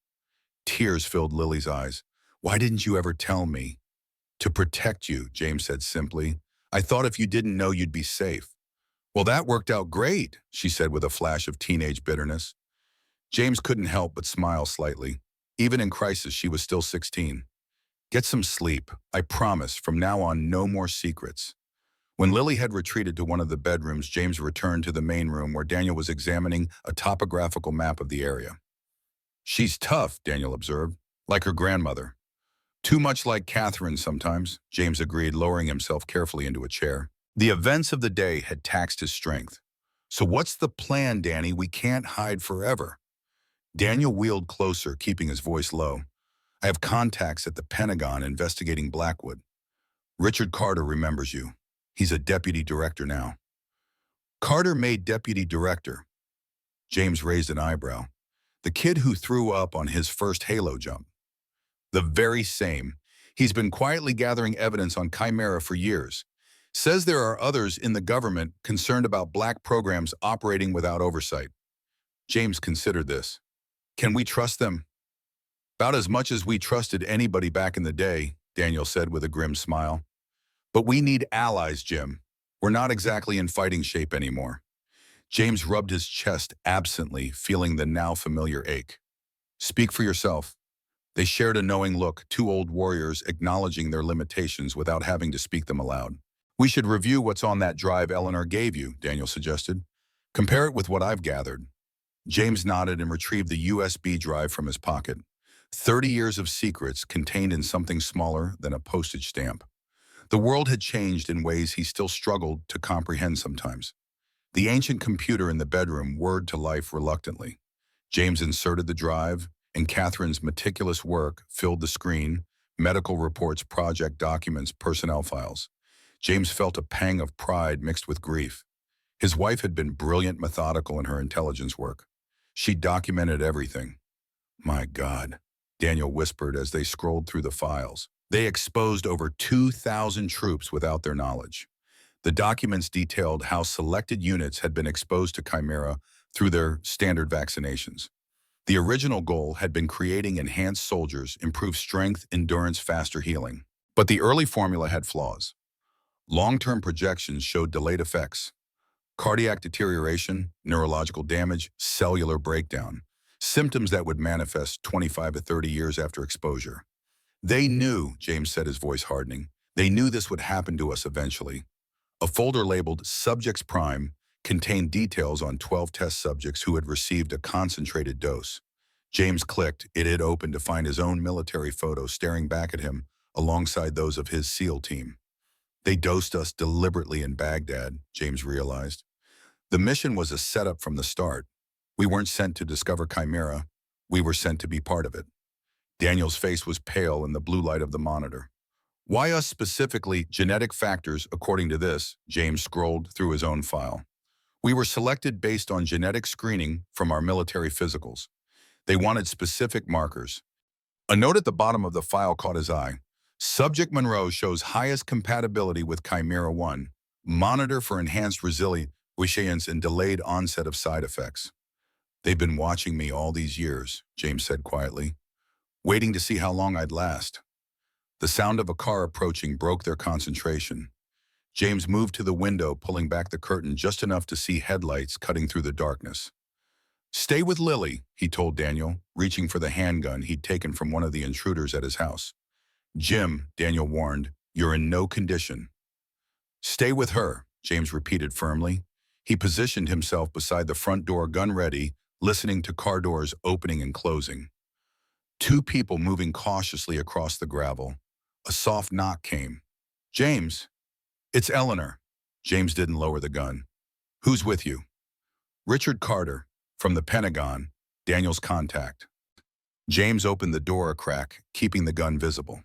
Tears filled Lily's eyes. "Why didn't you ever tell me?" "To protect you," James said simply. "I thought if you didn't know, you'd be safe." Well, that worked out great, she said with a flash of teenage bitterness. James couldn't help but smile slightly. Even in crisis, she was still 16. Get some sleep. I promise, from now on, no more secrets. When Lily had retreated to one of the bedrooms, James returned to the main room where Daniel was examining a topographical map of the area. She's tough, Daniel observed, like her grandmother. Too much like Catherine sometimes, James agreed, lowering himself carefully into a chair. The events of the day had taxed his strength. So what's the plan, Danny? We can't hide forever. Daniel wheeled closer, keeping his voice low. I have contacts at the Pentagon investigating Blackwood. Richard Carter remembers you. He's a deputy director now. Carter made deputy director. James raised an eyebrow. The kid who threw up on his first Halo jump. The very same. He's been quietly gathering evidence on Chimera for years. Says there are others in the government concerned about black programs operating without oversight. James considered this. Can we trust them? About as much as we trusted anybody back in the day, Daniel said with a grim smile. But we need allies, Jim. We're not exactly in fighting shape anymore. James rubbed his chest absently, feeling the now familiar ache. Speak for yourself. They shared a knowing look, two old warriors acknowledging their limitations without having to speak them aloud. We should review what's on that drive Eleanor gave you, Daniel suggested. Compare it with what I've gathered. James nodded and retrieved the USB drive from his pocket. 30 years of secrets contained in something smaller than a postage stamp. The world had changed in ways he still struggled to comprehend sometimes. The ancient computer in the bedroom whirred to life reluctantly. James inserted the drive, and Catherine's meticulous work filled the screen: medical reports, project documents, personnel files. James felt a pang of pride mixed with grief. His wife had been brilliant, methodical in her intelligence work. She documented everything. My God, Daniel whispered as they scrolled through the files. They exposed over 2,000 troops without their knowledge. The documents detailed how selected units had been exposed to Chimera through their standard vaccinations. The original goal had been creating enhanced soldiers, improved strength, endurance, faster healing. But the early formula had flaws. Long-term projections showed delayed effects: cardiac deterioration, neurological damage, cellular breakdown, symptoms that would manifest 25 to 30 years after exposure. They knew, James said, his voice hardening, they knew this would happen to us eventually. A folder labeled Subjects Prime contained details on 12 test subjects who had received a concentrated dose. James clicked. It had opened to find his own military photo staring back at him alongside those of his SEAL team. They dosed us deliberately in Baghdad, James realized. The mission was a setup from the start. We weren't sent to discover Chimera. We were sent to be part of it. Daniel's face was pale in the blue light of the monitor. Why us specifically? Genetic factors, according to this. James scrolled through his own file. We were selected based on genetic screening from our military physicals. They wanted specific markers. A note at the bottom of the file caught his eye. Subject Monroe shows highest compatibility with Chimera 1. Monitor for enhanced resilience and delayed onset of side effects. They've been watching me all these years, James said quietly, waiting to see how long I'd last. The sound of a car approaching broke their concentration. James moved to the window, pulling back the curtain just enough to see headlights cutting through the darkness. Stay with Lily, he told Daniel, reaching for the handgun he'd taken from one of the intruders at his house. Jim, Daniel warned, you're in no condition. Stay with her, James repeated firmly. He positioned himself beside the front door, gun ready, listening to car doors opening and closing. Two people moving cautiously across the gravel. A soft knock came. James, it's Eleanor. James didn't lower the gun. Who's with you? Richard Carter, from the Pentagon, Daniel's contact. James opened the door a crack, keeping the gun visible.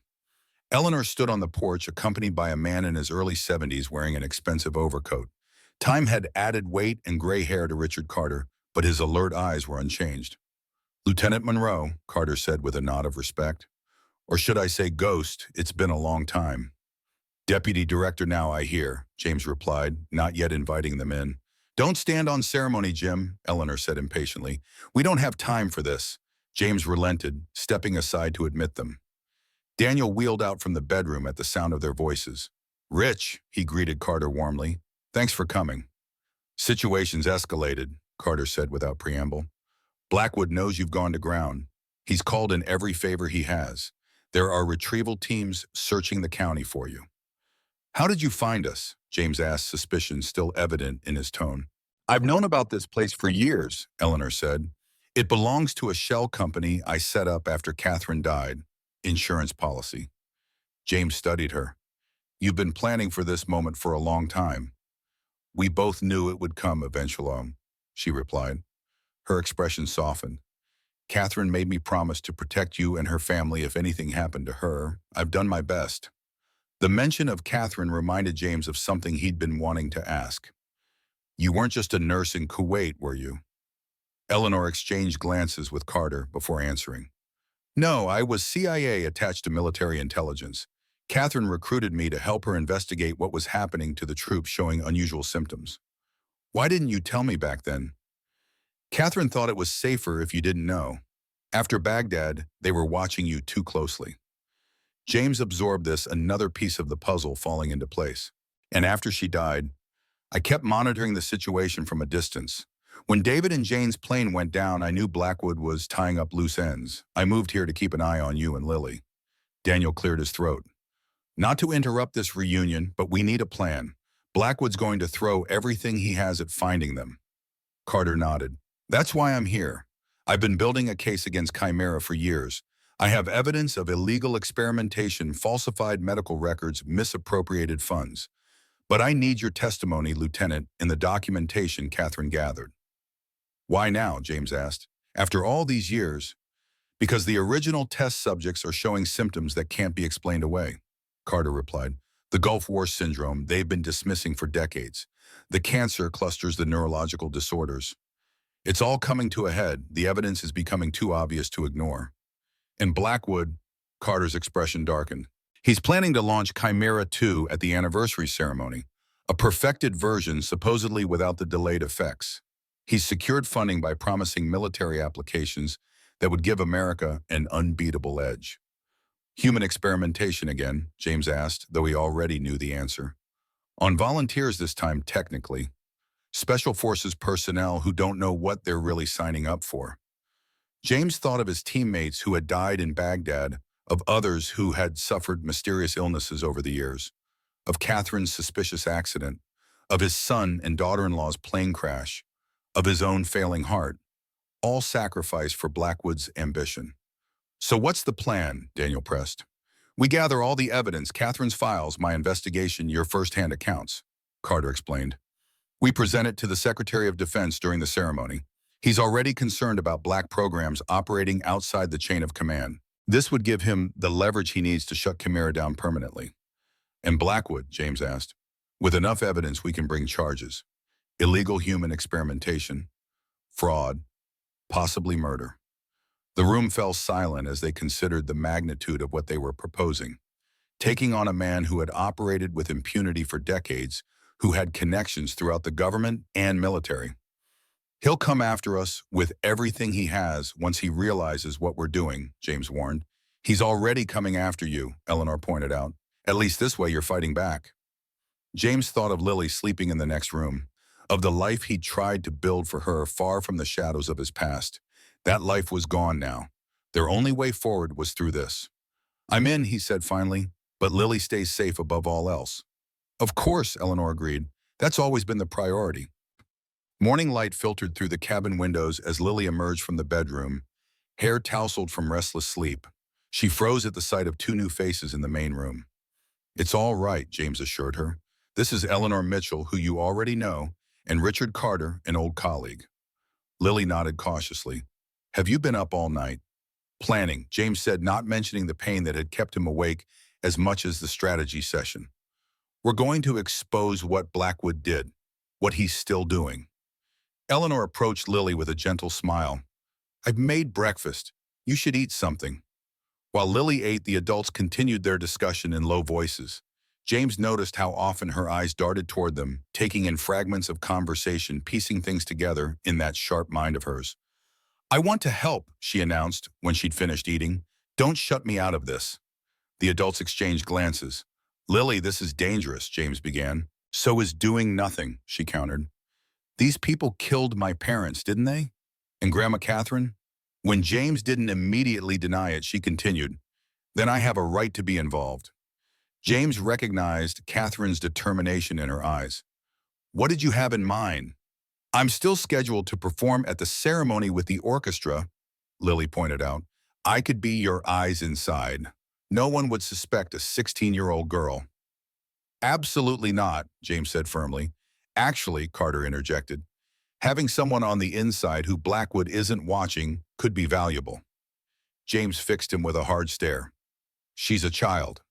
Eleanor stood on the porch, accompanied by a man in his early 70s wearing an expensive overcoat. Time had added weight and gray hair to Richard Carter, but his alert eyes were unchanged. Lieutenant Monroe, Carter said with a nod of respect. Or should I say ghost, it's been a long time. Deputy Director now, I hear, James replied, not yet inviting them in. Don't stand on ceremony, Jim, Eleanor said impatiently. We don't have time for this. James relented, stepping aside to admit them. Daniel wheeled out from the bedroom at the sound of their voices. Rich, he greeted Carter warmly. Thanks for coming. Situations escalated, Carter said without preamble. Blackwood knows you've gone to ground. He's called in every favor he has. There are retrieval teams searching the county for you. How did you find us? James asked, suspicion still evident in his tone. I've known about this place for years, Eleanor said. It belongs to a shell company I set up after Catherine died. Insurance policy. James studied her. You've been planning for this moment for a long time. We both knew it would come eventually, she replied. Her expression softened. Catherine made me promise to protect you and her family if anything happened to her. I've done my best. The mention of Catherine reminded James of something he'd been wanting to ask. You weren't just a nurse in Kuwait, were you? Eleanor exchanged glances with Carter before answering. No, I was CIA attached to military intelligence. Catherine recruited me to help her investigate what was happening to the troops showing unusual symptoms. Why didn't you tell me back then? Catherine thought it was safer if you didn't know. After Baghdad, they were watching you too closely. James absorbed this, another piece of the puzzle falling into place. And after she died, I kept monitoring the situation from a distance. When David and Jane's plane went down, I knew Blackwood was tying up loose ends. I moved here to keep an eye on you and Lily. Daniel cleared his throat. Not to interrupt this reunion, but we need a plan. Blackwood's going to throw everything he has at finding them. Carter nodded. That's why I'm here. I've been building a case against Chimera for years. I have evidence of illegal experimentation, falsified medical records, misappropriated funds. But I need your testimony, Lieutenant, in the documentation Catherine gathered. Why now? James asked. After all these years? Because the original test subjects are showing symptoms that can't be explained away, Carter replied. The Gulf War syndrome they've been dismissing for decades. The cancer clusters, the neurological disorders. It's all coming to a head. The evidence is becoming too obvious to ignore. In Blackwood, Carter's expression darkened. He's planning to launch Chimera 2 at the anniversary ceremony, a perfected version supposedly without the delayed effects. He's secured funding by promising military applications that would give America an unbeatable edge. Human experimentation again, James asked, though he already knew the answer. On volunteers this time, technically. Special Forces personnel who don't know what they're really signing up for. James thought of his teammates who had died in Baghdad, of others who had suffered mysterious illnesses over the years, of Catherine's suspicious accident, of his son and daughter-in-law's plane crash, of his own failing heart, all sacrificed for Blackwood's ambition. So what's the plan? Daniel pressed. We gather all the evidence, Catherine's files, my investigation, your first-hand accounts, Carter explained. We present it to the Secretary of Defense during the ceremony. He's already concerned about black programs operating outside the chain of command. This would give him the leverage he needs to shut Chimera down permanently. And Blackwood, James asked, with enough evidence we can bring charges. Illegal human experimentation, fraud, possibly murder. The room fell silent as they considered the magnitude of what they were proposing. Taking on a man who had operated with impunity for decades, who had connections throughout the government and military. He'll come after us with everything he has once he realizes what we're doing, James warned. He's already coming after you, Eleanor pointed out. At least this way you're fighting back. James thought of Lily sleeping in the next room, of the life he'd tried to build for her far from the shadows of his past. That life was gone now. Their only way forward was through this. I'm in, he said finally, but Lily stays safe above all else. Of course, Eleanor agreed. That's always been the priority. Morning light filtered through the cabin windows as Lily emerged from the bedroom, hair tousled from restless sleep. She froze at the sight of two new faces in the main room. It's all right, James assured her. This is Eleanor Mitchell, who you already know, and Richard Carter, an old colleague. Lily nodded cautiously. Have you been up all night? Planning, James said, not mentioning the pain that had kept him awake as much as the strategy session. We're going to expose what Blackwood did, what he's still doing. Eleanor approached Lily with a gentle smile. I've made breakfast. You should eat something. While Lily ate, the adults continued their discussion in low voices. James noticed how often her eyes darted toward them, taking in fragments of conversation, piecing things together in that sharp mind of hers. I want to help, she announced when she'd finished eating. Don't shut me out of this. The adults exchanged glances. Lily, this is dangerous, James began. So is doing nothing, she countered. These people killed my parents, didn't they? And Grandma Catherine? When James didn't immediately deny it, she continued, then I have a right to be involved. James recognized Catherine's determination in her eyes. What did you have in mind? I'm still scheduled to perform at the ceremony with the orchestra, Lily pointed out. I could be your eyes inside. No one would suspect a 16-year-old girl. Absolutely not, James said firmly. Actually, Carter interjected, having someone on the inside who Blackwood isn't watching could be valuable. James fixed him with a hard stare. She's a child.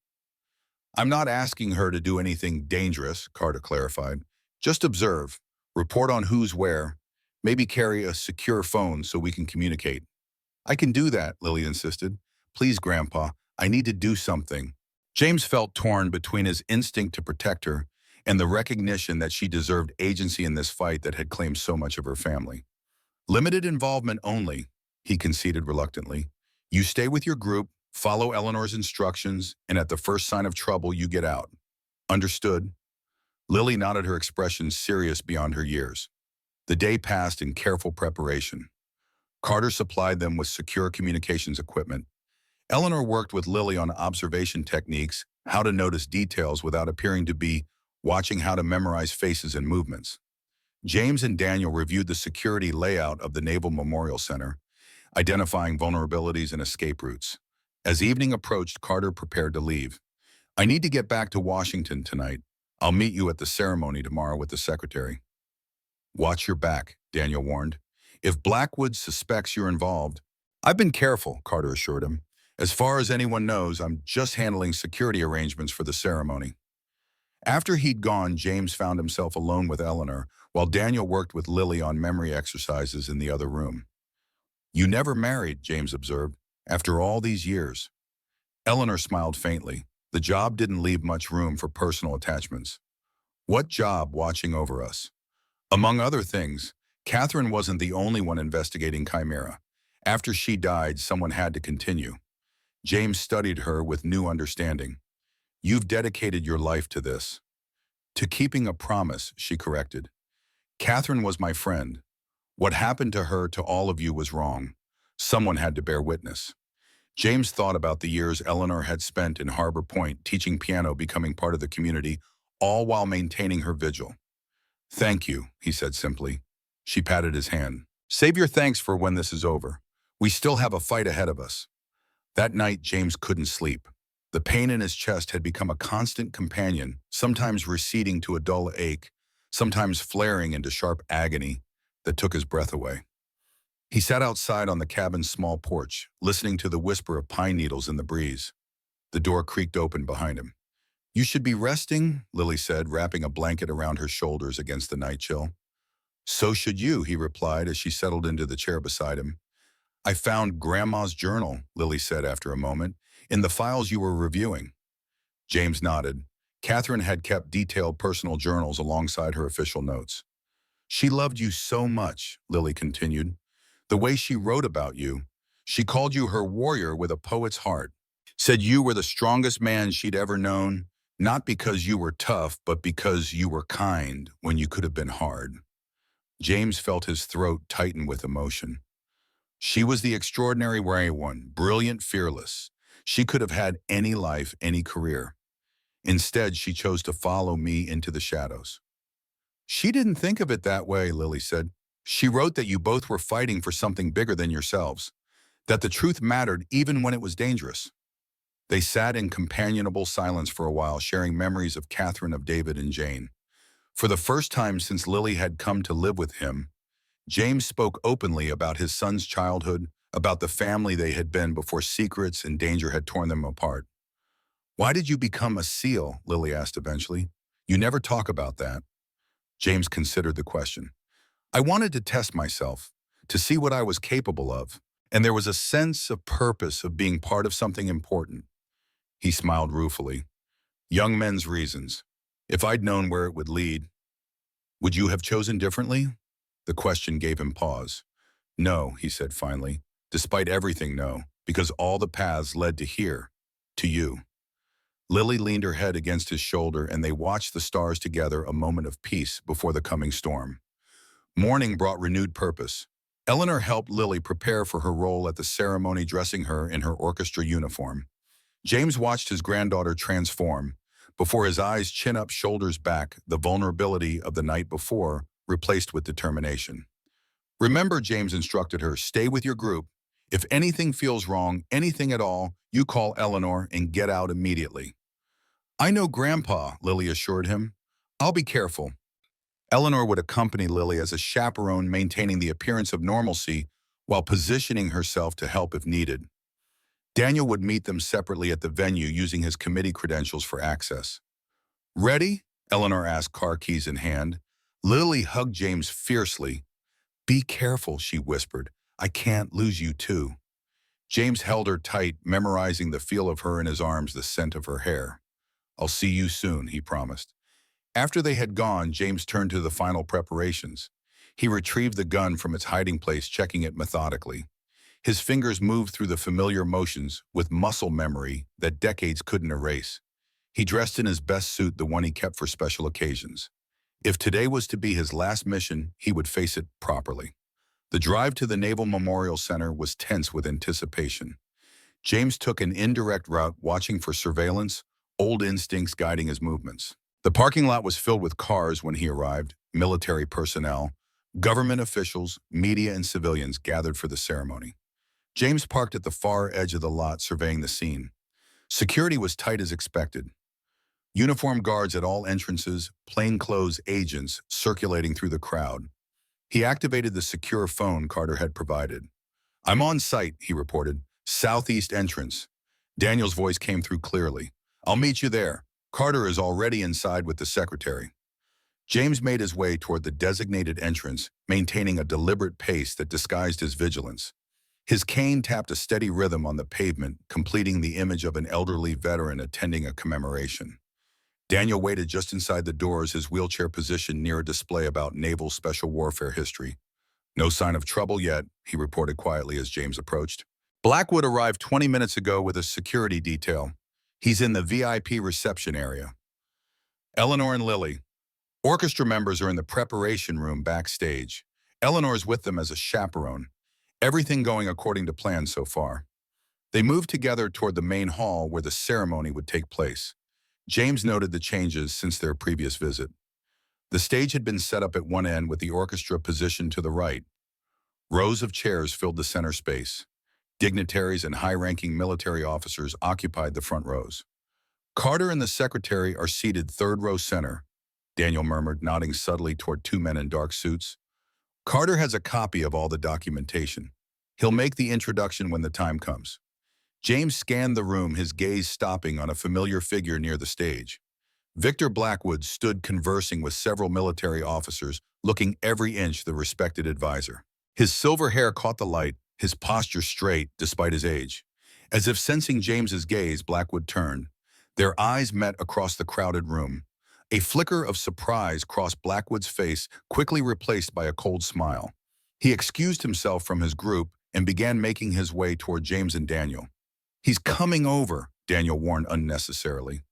I'm not asking her to do anything dangerous, Carter clarified. Just observe, report on who's where, maybe carry a secure phone so we can communicate. I can do that, Lily insisted. Please, Grandpa, I need to do something. James felt torn between his instinct to protect her and the recognition that she deserved agency in this fight that had claimed so much of her family. Limited involvement only, he conceded reluctantly. You stay with your group, follow Eleanor's instructions, and at the first sign of trouble, you get out. Understood? Lily nodded, her expression serious beyond her years. The day passed in careful preparation. Carter supplied them with secure communications equipment. Eleanor worked with Lily on observation techniques, how to notice details without appearing to be watching how to memorize faces and movements. James and Daniel reviewed the security layout of the Naval Memorial Center, identifying vulnerabilities and escape routes. As evening approached, Carter prepared to leave. I need to get back to Washington tonight. I'll meet you at the ceremony tomorrow with the secretary. Watch your back, Daniel warned. If Blackwood suspects you're involved, I've been careful, Carter assured him. As far as anyone knows, I'm just handling security arrangements for the ceremony. After he'd gone, James found himself alone with Eleanor, while Daniel worked with Lily on memory exercises in the other room. You never married, James observed, after all these years. Eleanor smiled faintly. The job didn't leave much room for personal attachments. What job watching over us? Among other things, Catherine wasn't the only one investigating Chimera. After she died, someone had to continue. James studied her with new understanding. You've dedicated your life to this. To keeping a promise, she corrected. Catherine was my friend. What happened to her to all of you was wrong. Someone had to bear witness. James thought about the years Eleanor had spent in Harbor Point teaching piano, becoming part of the community, all while maintaining her vigil. Thank you, he said simply. She patted his hand. Save your thanks for when this is over. We still have a fight ahead of us. That night, James couldn't sleep. The pain in his chest had become a constant companion, sometimes receding to a dull ache, sometimes flaring into sharp agony that took his breath away. He sat outside on the cabin's small porch, listening to the whisper of pine needles in the breeze. The door creaked open behind him. You should be resting, Lily said, wrapping a blanket around her shoulders against the night chill. So should you, he replied as she settled into the chair beside him. I found Grandma's journal, Lily said after a moment, in the files you were reviewing. James nodded. Catherine had kept detailed personal journals alongside her official notes. She loved you so much, Lily continued. The way she wrote about you, she called you her warrior with a poet's heart. Said you were the strongest man she'd ever known, not because you were tough, but because you were kind when you could have been hard. James felt his throat tighten with emotion. She was the extraordinary one, brilliant, fearless. She could have had any life, any career. Instead, she chose to follow me into the shadows. She didn't think of it that way, Lily said. She wrote that you both were fighting for something bigger than yourselves, that the truth mattered even when it was dangerous. They sat in companionable silence for a while, sharing memories of Catherine, of David, and Jane. For the first time since Lily had come to live with him, James spoke openly about his son's childhood, about the family they had been before secrets and danger had torn them apart. Why did you become a SEAL? Lily asked eventually. You never talk about that. James considered the question. I wanted to test myself, to see what I was capable of, and there was a sense of purpose of being part of something important. He smiled ruefully. Young men's reasons. If I'd known where it would lead, would you have chosen differently? The question gave him pause. No, he said finally. Despite everything, no, because all the paths led to here, to you. Lily leaned her head against his shoulder and they watched the stars together, a moment of peace before the coming storm. Morning brought renewed purpose. Eleanor helped Lily prepare for her role at the ceremony, dressing her in her orchestra uniform. James watched his granddaughter transform. Before his eyes, chin up, shoulders back, the vulnerability of the night before replaced with determination. Remember, James instructed her, stay with your group. If anything feels wrong, anything at all, you call Eleanor and get out immediately. I know Grandpa, Lily assured him. I'll be careful. Eleanor would accompany Lily as a chaperone, maintaining the appearance of normalcy while positioning herself to help if needed. Daniel would meet them separately at the venue using his committee credentials for access. Ready? Eleanor asked, car keys in hand. Lily hugged James fiercely. Be careful, she whispered. I can't lose you too. James held her tight, memorizing the feel of her in his arms, the scent of her hair. I'll see you soon, he promised. After they had gone, James turned to the final preparations. He retrieved the gun from its hiding place, checking it methodically. His fingers moved through the familiar motions with muscle memory that decades couldn't erase. He dressed in his best suit, the one he kept for special occasions. If today was to be his last mission, he would face it properly. The drive to the Naval Memorial Center was tense with anticipation. James took an indirect route, watching for surveillance, old instincts guiding his movements. The parking lot was filled with cars when he arrived, military personnel, government officials, media, and civilians gathered for the ceremony. James parked at the far edge of the lot, surveying the scene. Security was tight as expected. Uniformed guards at all entrances, plainclothes agents circulating through the crowd. He activated the secure phone Carter had provided. I'm on site, he reported. Southeast entrance. Daniel's voice came through clearly. I'll meet you there. Carter is already inside with the secretary. James made his way toward the designated entrance, maintaining a deliberate pace that disguised his vigilance. His cane tapped a steady rhythm on the pavement, completing the image of an elderly veteran attending a commemoration. Daniel waited just inside the doors, his wheelchair positioned near a display about naval special warfare history. No sign of trouble yet, he reported quietly as James approached. Blackwood arrived 20 minutes ago with a security detail. He's in the VIP reception area. Eleanor and Lily. Orchestra members are in the preparation room backstage. Eleanor's with them as a chaperone. Everything going according to plan so far. They moved together toward the main hall where the ceremony would take place. James noted the changes since their previous visit. The stage had been set up at one end with the orchestra positioned to the right. Rows of chairs filled the center space. Dignitaries and high-ranking military officers occupied the front rows. Carter and the secretary are seated third row center, Daniel murmured, nodding subtly toward two men in dark suits. Carter has a copy of all the documentation. He'll make the introduction when the time comes. James scanned the room, his gaze stopping on a familiar figure near the stage. Victor Blackwood stood conversing with several military officers, looking every inch the respected advisor. His silver hair caught the light, his posture straight despite his age. As if sensing James's gaze, Blackwood turned. Their eyes met across the crowded room. A flicker of surprise crossed Blackwood's face, quickly replaced by a cold smile. He excused himself from his group and began making his way toward James and Daniel. He's coming over, Daniel warned unnecessarily.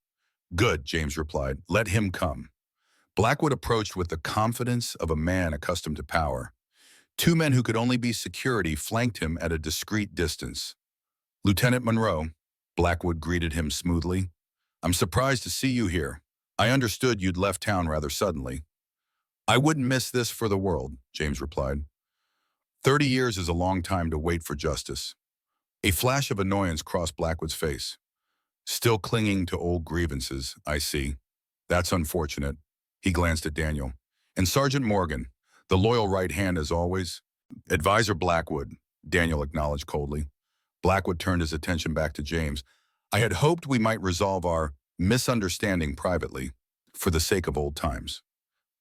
Good, James replied. Let him come. Blackwood approached with the confidence of a man accustomed to power. Two men who could only be security flanked him at a discreet distance. Lieutenant Monroe, Blackwood greeted him smoothly. I'm surprised to see you here. I understood you'd left town rather suddenly. I wouldn't miss this for the world, James replied. 30 years is a long time to wait for justice. A flash of annoyance crossed Blackwood's face. Still clinging to old grievances, I see. That's unfortunate. He glanced at Daniel. And Sergeant Morgan, the loyal right hand as always. Advisor Blackwood, Daniel acknowledged coldly. Blackwood turned his attention back to James. I had hoped we might resolve our misunderstanding privately, for the sake of old times.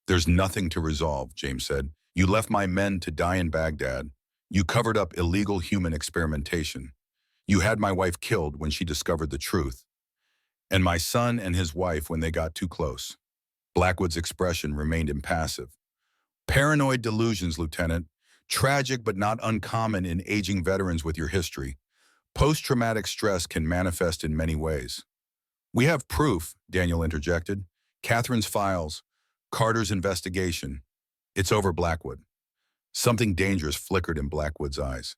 There's nothing to resolve, James said. You left my men to die in Baghdad. You covered up illegal human experimentation. You had my wife killed when she discovered the truth, and my son and his wife when they got too close. Blackwood's expression remained impassive. Paranoid delusions, Lieutenant. Tragic but not uncommon in aging veterans with your history. Post-traumatic stress can manifest in many ways. We have proof, Daniel interjected. Catherine's files, Carter's investigation. It's over, Blackwood. Something dangerous flickered in Blackwood's eyes.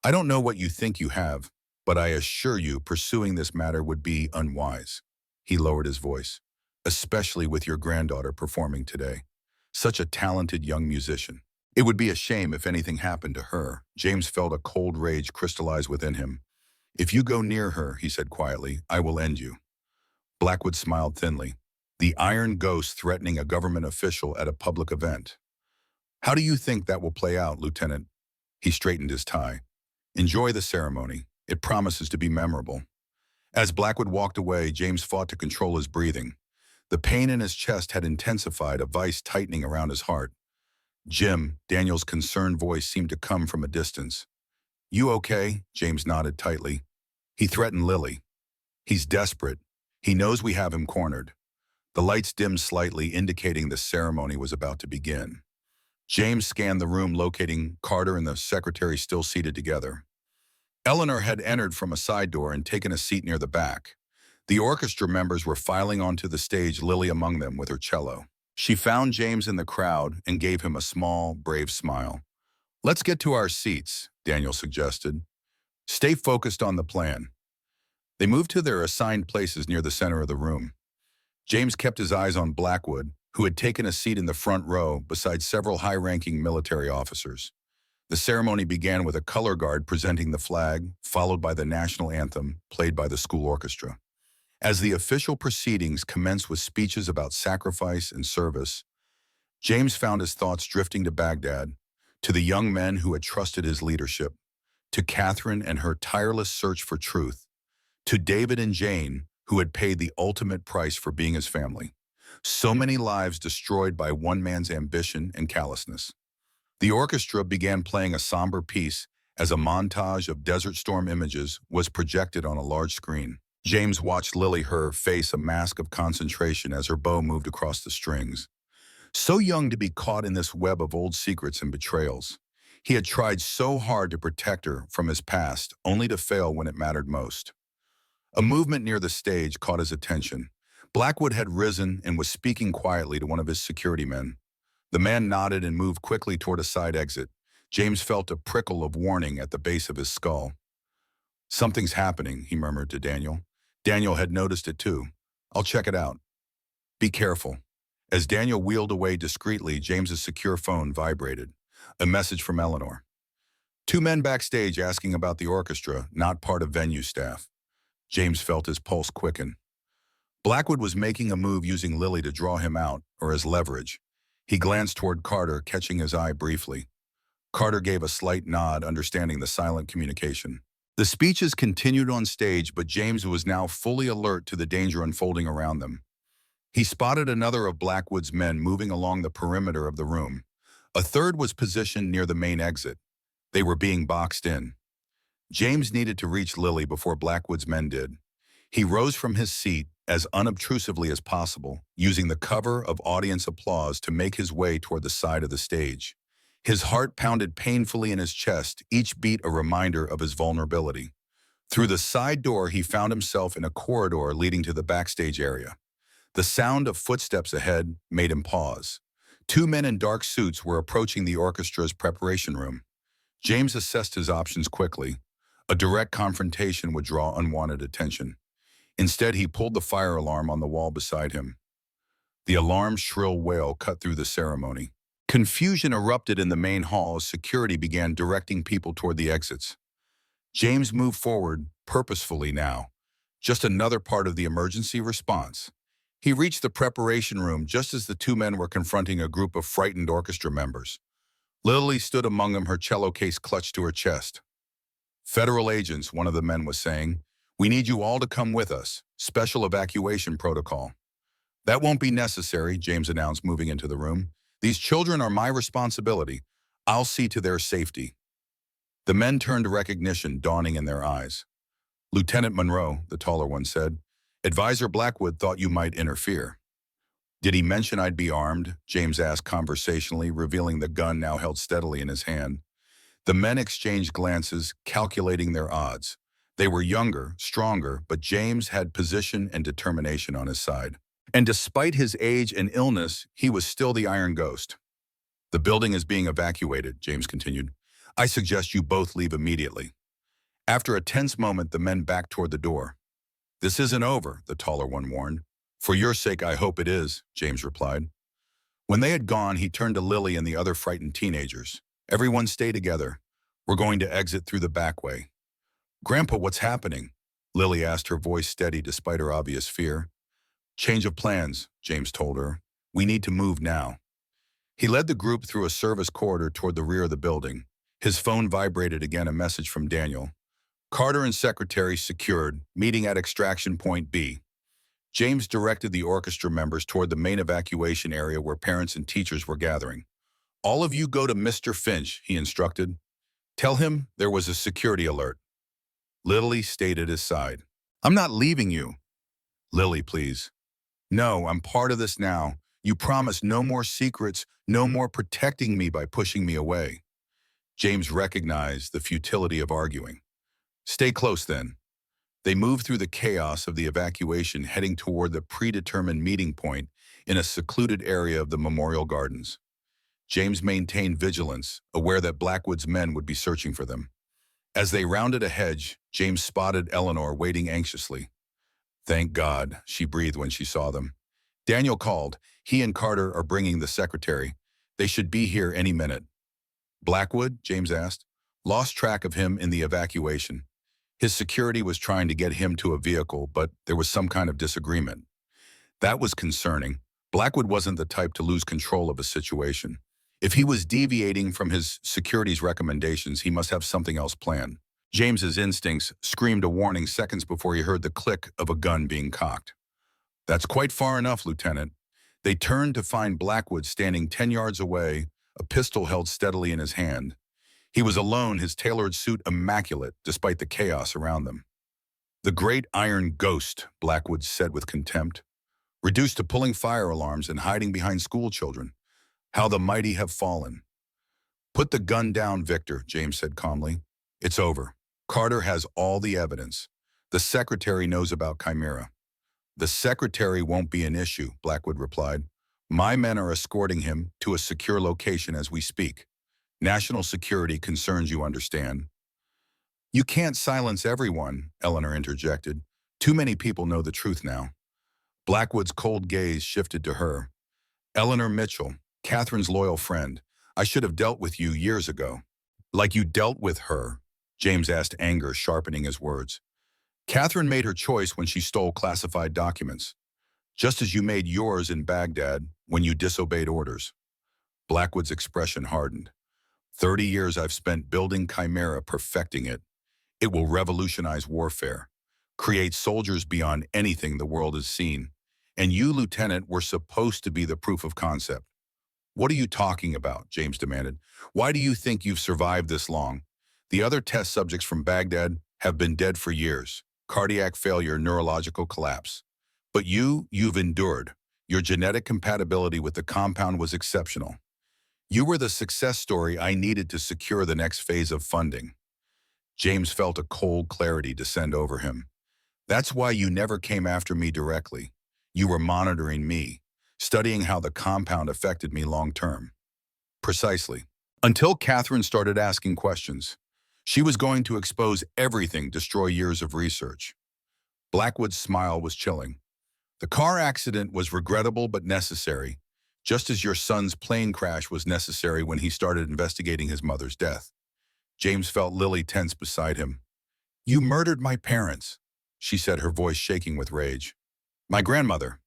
I don't know what you think you have, but I assure you pursuing this matter would be unwise. He lowered his voice, especially with your granddaughter performing today. Such a talented young musician. It would be a shame if anything happened to her. James felt a cold rage crystallize within him. If you go near her, he said quietly, I will end you. Blackwood smiled thinly. The iron ghost threatening a government official at a public event. How do you think that will play out, Lieutenant? He straightened his tie. Enjoy the ceremony. It promises to be memorable. As Blackwood walked away, James fought to control his breathing. The pain in his chest had intensified, a vice tightening around his heart. Jim, Daniel's concerned voice seemed to come from a distance. You okay? James nodded tightly. He threatened Lily. He's desperate. He knows we have him cornered. The lights dimmed slightly, indicating the ceremony was about to begin. James scanned the room, locating Carter and the secretary still seated together. Eleanor had entered from a side door and taken a seat near the back. The orchestra members were filing onto the stage, Lily among them with her cello. She found James in the crowd and gave him a small, brave smile. Let's get to our seats, Daniel suggested. Stay focused on the plan. They moved to their assigned places near the center of the room. James kept his eyes on Blackwood, who had taken a seat in the front row beside several high-ranking military officers. The ceremony began with a color guard presenting the flag, followed by the national anthem, played by the school orchestra. As the official proceedings commenced with speeches about sacrifice and service, James found his thoughts drifting to Baghdad, to the young men who had trusted his leadership, to Catherine and her tireless search for truth, to David and Jane, who had paid the ultimate price for being his family. So many lives destroyed by one man's ambition and callousness. The orchestra began playing a somber piece as a montage of Desert Storm images was projected on a large screen. James watched Lily, her face a mask of concentration as her bow moved across the strings. So young to be caught in this web of old secrets and betrayals. He had tried so hard to protect her from his past, only to fail when it mattered most. A movement near the stage caught his attention. Blackwood had risen and was speaking quietly to one of his security men. The man nodded and moved quickly toward a side exit. James felt a prickle of warning at the base of his skull. Something's happening, he murmured to Daniel. Daniel had noticed it too. I'll check it out. Be careful. As Daniel wheeled away discreetly, James's secure phone vibrated. A message from Eleanor. Two men backstage asking about the orchestra, not part of venue staff. James felt his pulse quicken. Blackwood was making a move using Lily to draw him out, or as leverage. He glanced toward Carter, catching his eye briefly. Carter gave a slight nod, understanding the silent communication. The speeches continued on stage, but James was now fully alert to the danger unfolding around them. He spotted another of Blackwood's men moving along the perimeter of the room. A third was positioned near the main exit. They were being boxed in. James needed to reach Lily before Blackwood's men did. He rose from his seat as unobtrusively as possible, using the cover of audience applause to make his way toward the side of the stage. His heart pounded painfully in his chest, each beat a reminder of his vulnerability. Through the side door, he found himself in a corridor leading to the backstage area. The sound of footsteps ahead made him pause. Two men in dark suits were approaching the orchestra's preparation room. James assessed his options quickly. A direct confrontation would draw unwanted attention. Instead, he pulled the fire alarm on the wall beside him. The alarm's shrill wail cut through the ceremony. Confusion erupted in the main hall as security began directing people toward the exits. James moved forward, purposefully now. Just another part of the emergency response. He reached the preparation room just as the two men were confronting a group of frightened orchestra members. Lily stood among them, her cello case clutched to her chest. Federal agents, one of the men was saying. We need you all to come with us. Special evacuation protocol. That won't be necessary, James announced, moving into the room. These children are my responsibility. I'll see to their safety. The men turned to recognition dawning in their eyes. Lieutenant Monroe, the taller one said, Advisor Blackwood thought you might interfere. Did he mention I'd be armed? James asked conversationally, revealing the gun now held steadily in his hand. The men exchanged glances, calculating their odds. They were younger, stronger, but James had position and determination on his side. And despite his age and illness, he was still the Iron Ghost. The building is being evacuated, James continued. I suggest you both leave immediately. After a tense moment, the men backed toward the door. This isn't over, the taller one warned. For your sake, I hope it is, James replied. When they had gone, he turned to Lily and the other frightened teenagers. Everyone stay together. We're going to exit through the back way. Grandpa, what's happening? Lily asked, her voice steady despite her obvious fear. Change of plans, James told her. We need to move now. He led the group through a service corridor toward the rear of the building. His phone vibrated again, a message from Daniel. Carter and secretary secured, meeting at extraction point B. James directed the orchestra members toward the main evacuation area where parents and teachers were gathering. All of you go to Mr. Finch, he instructed. Tell him there was a security alert. Lily stayed at his side. I'm not leaving you. Lily, please. No, I'm part of this now. You promised no more secrets, no more protecting me by pushing me away. James recognized the futility of arguing. Stay close then. They moved through the chaos of the evacuation, heading toward the predetermined meeting point in a secluded area of the Memorial Gardens. James maintained vigilance, aware that Blackwood's men would be searching for them. As they rounded a hedge, James spotted Eleanor waiting anxiously. Thank God, she breathed when she saw them. Daniel called. He and Carter are bringing the secretary. They should be here any minute. Blackwood? James asked. Lost track of him in the evacuation. His security was trying to get him to a vehicle, but there was some kind of disagreement. That was concerning. Blackwood wasn't the type to lose control of a situation. If he was deviating from his security's recommendations, he must have something else planned. James's instincts screamed a warning seconds before he heard the click of a gun being cocked. That's quite far enough, Lieutenant. They turned to find Blackwood standing 10 yards away, a pistol held steadily in his hand. He was alone, his tailored suit immaculate, despite the chaos around them. The great iron ghost, Blackwood said with contempt. Reduced to pulling fire alarms and hiding behind school children. How the mighty have fallen. Put the gun down, Victor, James said calmly. It's over. Carter has all the evidence. The secretary knows about Chimera. The secretary won't be an issue, Blackwood replied. My men are escorting him to a secure location as we speak. National security concerns, you understand. You can't silence everyone, Eleanor interjected. Too many people know the truth now. Blackwood's cold gaze shifted to her. Eleanor Mitchell, Catherine's loyal friend. I should have dealt with you years ago. Like you dealt with her, James asked, anger sharpening his words. Catherine made her choice when she stole classified documents, just as you made yours in Baghdad when you disobeyed orders. Blackwood's expression hardened. 30 years I've spent building Chimera, perfecting it. It will revolutionize warfare, create soldiers beyond anything the world has seen. And you, Lieutenant, were supposed to be the proof of concept. What are you talking about? James demanded. Why do you think you've survived this long? The other test subjects from Baghdad have been dead for years. Cardiac failure, neurological collapse. But you've endured. Your genetic compatibility with the compound was exceptional. You were the success story I needed to secure the next phase of funding. James felt a cold clarity descend over him. That's why you never came after me directly. You were monitoring me, studying how the compound affected me long-term. Precisely. Until Catherine started asking questions. She was going to expose everything, destroy years of research. Blackwood's smile was chilling. The car accident was regrettable but necessary, just as your son's plane crash was necessary when he started investigating his mother's death. James felt Lily tense beside him. You murdered my parents, she said, her voice shaking with rage. My grandmother.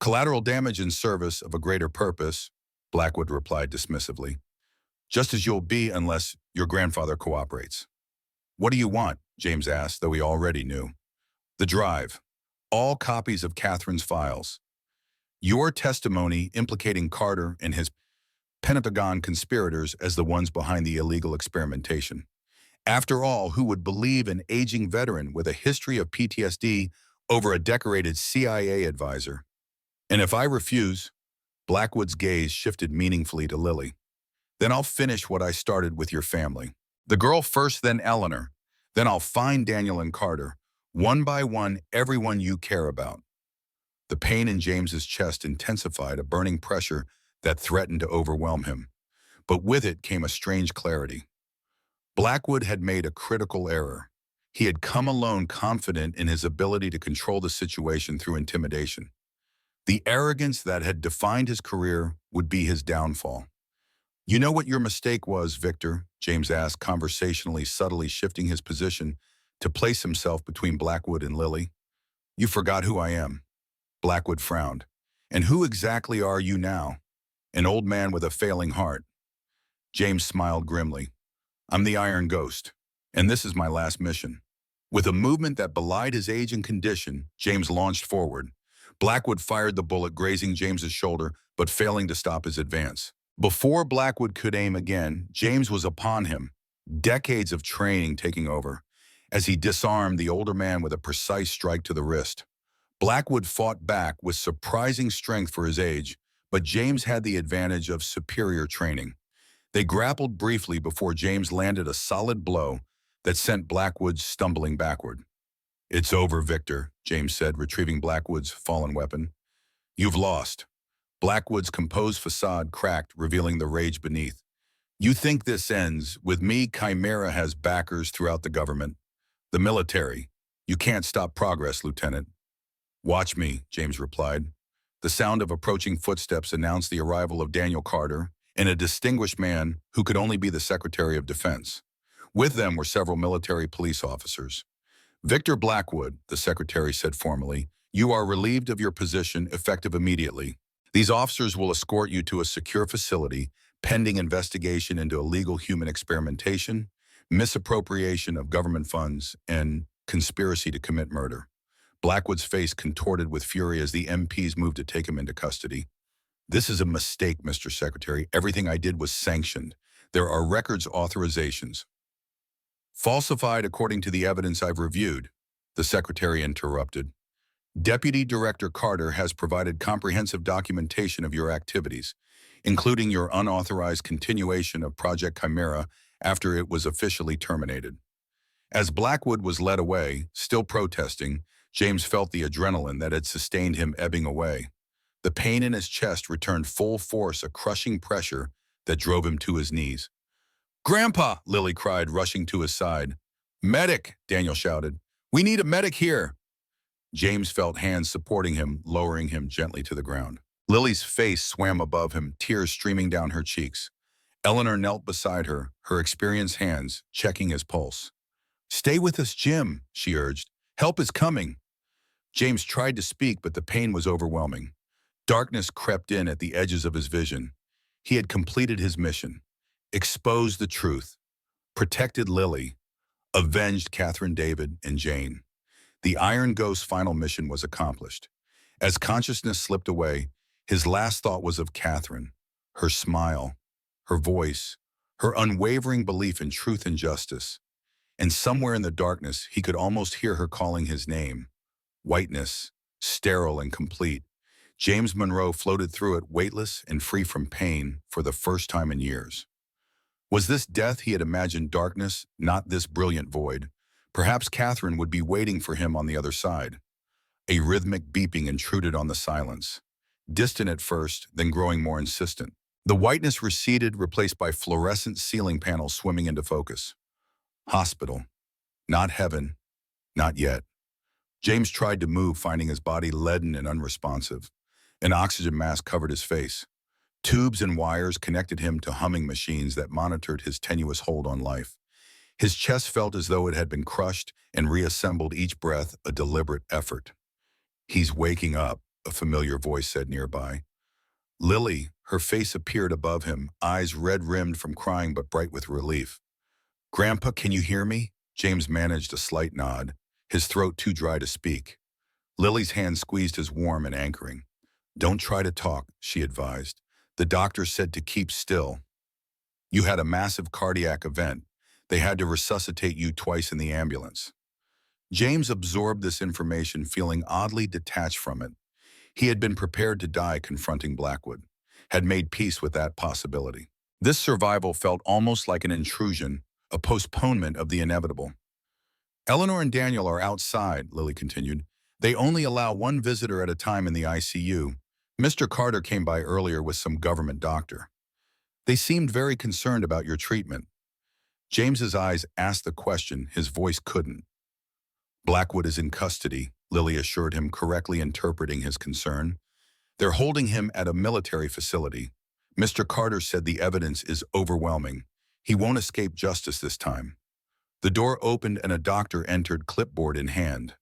Collateral damage in service of a greater purpose, Blackwood replied dismissively. Just as you'll be unless your grandfather cooperates. What do you want? James asked, though he already knew. The drive. All copies of Catherine's files. Your testimony implicating Carter and his Pentagon conspirators as the ones behind the illegal experimentation. After all, who would believe an aging veteran with a history of PTSD over a decorated CIA advisor? And if I refuse, Blackwood's gaze shifted meaningfully to Lily. Then I'll finish what I started with your family. The girl first, then Eleanor. Then I'll find Daniel and Carter. One by one, everyone you care about. The pain in James's chest intensified, a burning pressure that threatened to overwhelm him. but with it came a strange clarity. Blackwood had made a critical error. He had come alone confident in his ability to control the situation through intimidation. The arrogance that had defined his career would be his downfall. "You know what your mistake was, Victor?" James asked, conversationally, subtly shifting his position to place himself between Blackwood and Lily. "You forgot who I am." Blackwood frowned. "And who exactly are you now?" "An old man with a failing heart." James smiled grimly. "I'm the Iron Ghost, and this is my last mission." With a movement that belied his age and condition, James launched forward. Blackwood fired the bullet, grazing James's shoulder, but failing to stop his advance. Before Blackwood could aim again, James was upon him, decades of training taking over, as he disarmed the older man with a precise strike to the wrist. Blackwood fought back with surprising strength for his age, but James had the advantage of superior training. They grappled briefly before James landed a solid blow that sent Blackwood stumbling backward. "It's over, Victor," James said, retrieving Blackwood's fallen weapon. "You've lost." Blackwood's composed facade cracked, revealing the rage beneath. "You think this ends? With me, Chimera has backers throughout the government. The military. You can't stop progress, Lieutenant." "Watch me," James replied. The sound of approaching footsteps announced the arrival of Daniel Carter and a distinguished man who could only be the Secretary of Defense. With them were several military police officers. "Victor Blackwood," the secretary said formally, "you are relieved of your position effective immediately. These officers will escort you to a secure facility pending investigation into illegal human experimentation, misappropriation of government funds, and conspiracy to commit murder." Blackwood's face contorted with fury as the MPs moved to take him into custody. "This is a mistake, Mr. Secretary. Everything I did was sanctioned. There are records authorizations." "Falsified according to the evidence I've reviewed," the secretary interrupted. "Deputy Director Carter has provided comprehensive documentation of your activities, including your unauthorized continuation of Project Chimera after it was officially terminated." As Blackwood was led away, still protesting, James felt the adrenaline that had sustained him ebbing away. The pain in his chest returned full force, a crushing pressure that drove him to his knees. "Grandpa!" Lily cried, rushing to his side. "Medic!" Daniel shouted. "We need a medic here!" James felt hands supporting him, lowering him gently to the ground. Lily's face swam above him, tears streaming down her cheeks. Eleanor knelt beside her, her experienced hands checking his pulse. "Stay with us, Jim," she urged. "Help is coming." James tried to speak, but the pain was overwhelming. Darkness crept in at the edges of his vision. He had completed his mission, exposed the truth, protected Lily, avenged Catherine, David, and Jane. The Iron Ghost's final mission was accomplished. As consciousness slipped away, his last thought was of Catherine, her smile, her voice, her unwavering belief in truth and justice. And somewhere in the darkness, he could almost hear her calling his name. Whiteness, sterile and complete. James Monroe floated through it, weightless and free from pain, for the first time in years. Was this death he had imagined darkness, not this brilliant void? Perhaps Catherine would be waiting for him on the other side. A rhythmic beeping intruded on the silence. Distant at first, then growing more insistent. The whiteness receded, replaced by fluorescent ceiling panels swimming into focus. Hospital. Not heaven. Not yet. James tried to move, finding his body leaden and unresponsive. An oxygen mask covered his face. Tubes and wires connected him to humming machines that monitored his tenuous hold on life. His chest felt as though it had been crushed and reassembled, each breath a deliberate effort. "He's waking up," a familiar voice said nearby. Lily, her face appeared above him, eyes red-rimmed from crying but bright with relief. "Grandpa, can you hear me?" James managed a slight nod, his throat too dry to speak. Lily's hand squeezed his warm and anchoring. "Don't try to talk," she advised. "The doctor said to keep still. You had a massive cardiac event. They had to resuscitate you twice in the ambulance." James absorbed this information, feeling oddly detached from it. He had been prepared to die confronting Blackwood, had made peace with that possibility. This survival felt almost like an intrusion, a postponement of the inevitable. "Eleanor and Daniel are outside," Lily continued. "They only allow one visitor at a time in the ICU. Mr. Carter came by earlier with some government doctor." They seemed very concerned about your treatment. James's eyes asked the question, his voice couldn't. Blackwood is in custody, Lily assured him, correctly interpreting his concern. They're holding him at a military facility. Mr. Carter said the evidence is overwhelming. He won't escape justice this time. The door opened and a doctor entered, clipboard in hand.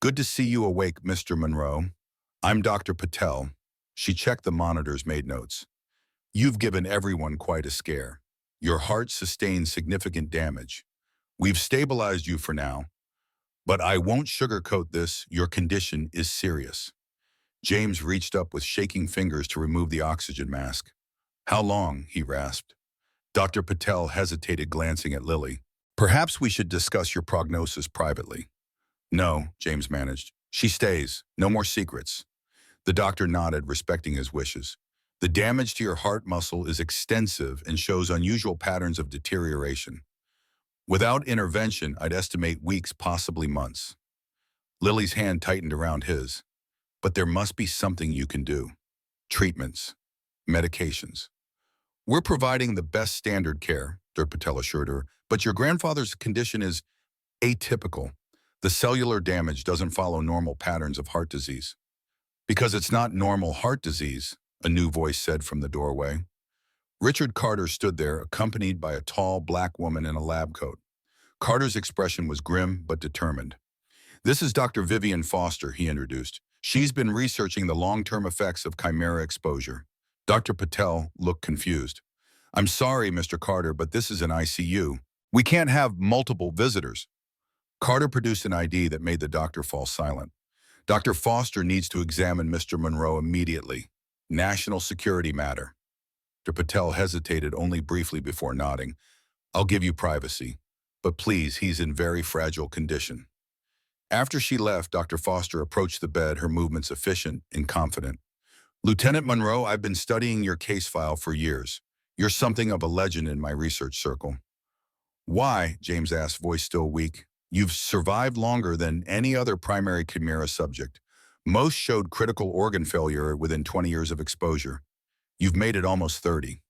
Good to see you awake, Mr. Monroe. I'm Dr. Patel. She checked the monitors, made notes. You've given everyone quite a scare. Your heart sustained significant damage. We've stabilized you for now, but I won't sugarcoat this. Your condition is serious. James reached up with shaking fingers to remove the oxygen mask. How long? He rasped. Dr. Patel hesitated, glancing at Lily. Perhaps we should discuss your prognosis privately. No, James managed. She stays. No more secrets. The doctor nodded, respecting his wishes. The damage to your heart muscle is extensive and shows unusual patterns of deterioration. Without intervention, I'd estimate weeks, possibly months. Lily's hand tightened around his. But there must be something you can do. Treatments. Medications. We're providing the best standard care, Dr. Patel assured her, but your grandfather's condition is atypical. The cellular damage doesn't follow normal patterns of heart disease. Because it's not normal heart disease, a new voice said from the doorway. Richard Carter stood there, accompanied by a tall black woman in a lab coat. Carter's expression was grim but determined. This is Dr. Vivian Foster, he introduced. She's been researching the long-term effects of chimera exposure. Dr. Patel looked confused. I'm sorry, Mr. Carter, but this is an ICU. We can't have multiple visitors. Carter produced an ID that made the doctor fall silent. Dr. Foster needs to examine Mr. Monroe immediately. National security matter. Dr. Patel hesitated only briefly before nodding. I'll give you privacy, but please, he's in very fragile condition. After she left, Dr. Foster approached the bed, her movements efficient and confident. Lieutenant Monroe, I've been studying your case file for years. You're something of a legend in my research circle. Why? James asked, voice still weak. You've survived longer than any other primary chimera subject. Most showed critical organ failure within 20 years of exposure. You've made it almost 30.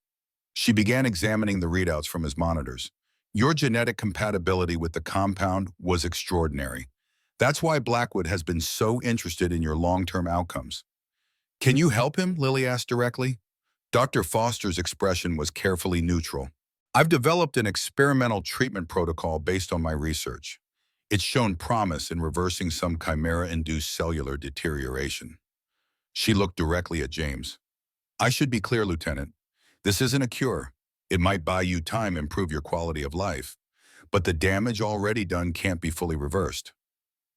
She began examining the readouts from his monitors. Your genetic compatibility with the compound was extraordinary. That's why Blackwood has been so interested in your long-term outcomes. Can you help him? Lily asked directly. Dr. Foster's expression was carefully neutral. I've developed an experimental treatment protocol based on my research. It's shown promise in reversing some chimera-induced cellular deterioration. She looked directly at James. I should be clear, Lieutenant. This isn't a cure. It might buy you time, improve your quality of life. But the damage already done can't be fully reversed.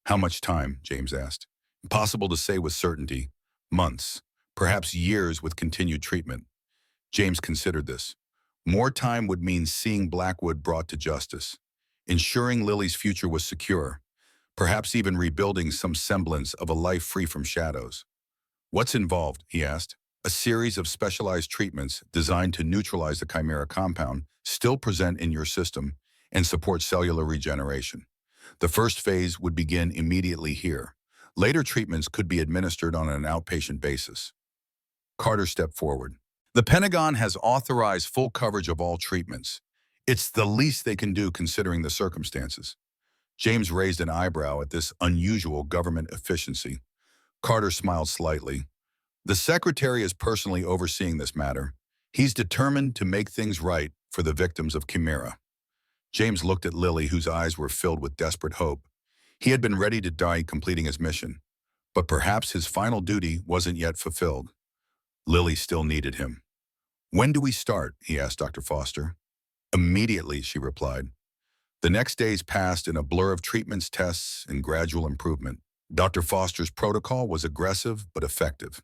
How much time? James asked. Impossible to say with certainty. Months, perhaps years with continued treatment. James considered this. More time would mean seeing Blackwood brought to justice, ensuring Lily's future was secure, perhaps even rebuilding some semblance of a life free from shadows. What's involved? He asked. A series of specialized treatments designed to neutralize the chimera compound still present in your system and support cellular regeneration. The first phase would begin immediately here. Later treatments could be administered on an outpatient basis. Carter stepped forward. The Pentagon has authorized full coverage of all treatments. It's the least they can do considering the circumstances. James raised an eyebrow at this unusual government efficiency. Carter smiled slightly. The Secretary is personally overseeing this matter. He's determined to make things right for the victims of chimera. James looked at Lily, whose eyes were filled with desperate hope. He had been ready to die completing his mission, but perhaps his final duty wasn't yet fulfilled. Lily still needed him. When do we start? He asked Dr. Foster. Immediately, she replied. The next days passed in a blur of treatments, tests, and gradual improvement. Dr. Foster's protocol was aggressive but effective.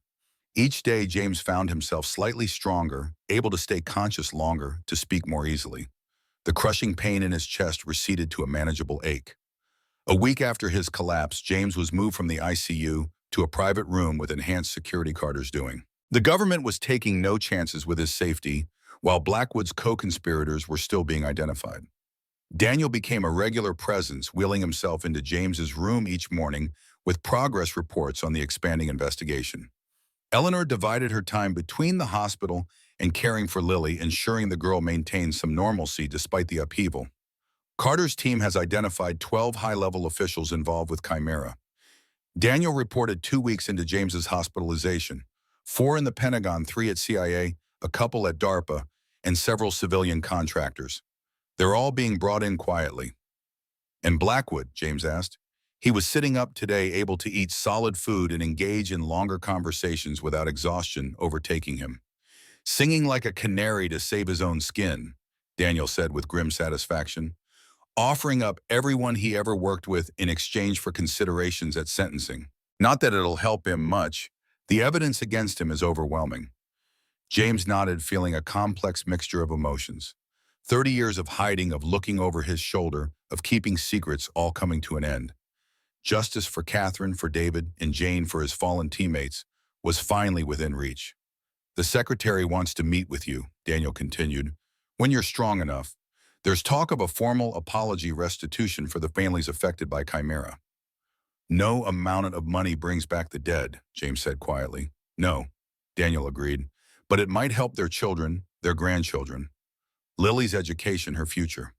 Each day, James found himself slightly stronger, able to stay conscious longer, to speak more easily. The crushing pain in his chest receded to a manageable ache. A week after his collapse, James was moved from the ICU to a private room with enhanced security. Carter's doing. The government was taking no chances with his safety, while Blackwood's co-conspirators were still being identified. Daniel became a regular presence, wheeling himself into James's room each morning with progress reports on the expanding investigation. Eleanor divided her time between the hospital and caring for Lily, ensuring the girl maintains some normalcy despite the upheaval. Carter's team has identified 12 high-level officials involved with Chimera. Daniel reported 2 weeks into James's hospitalization, 4 in the Pentagon, 3 at CIA, a couple at DARPA, and several civilian contractors. They're all being brought in quietly. And Blackwood, James asked. He was sitting up today, able to eat solid food and engage in longer conversations without exhaustion overtaking him. Singing like a canary to save his own skin, Daniel said with grim satisfaction, offering up everyone he ever worked with in exchange for considerations at sentencing. Not that it'll help him much. The evidence against him is overwhelming. James nodded, feeling a complex mixture of emotions. 30 years of hiding, of looking over his shoulder, of keeping secrets, all coming to an end. Justice for Catherine, for David, and Jane, for his fallen teammates, was finally within reach. The secretary wants to meet with you, Daniel continued, when you're strong enough. There's talk of a formal apology restitution for the families affected by Chimera. No amount of money brings back the dead, James said quietly. No, Daniel agreed, but it might help their children, their grandchildren. Lily's education, her future.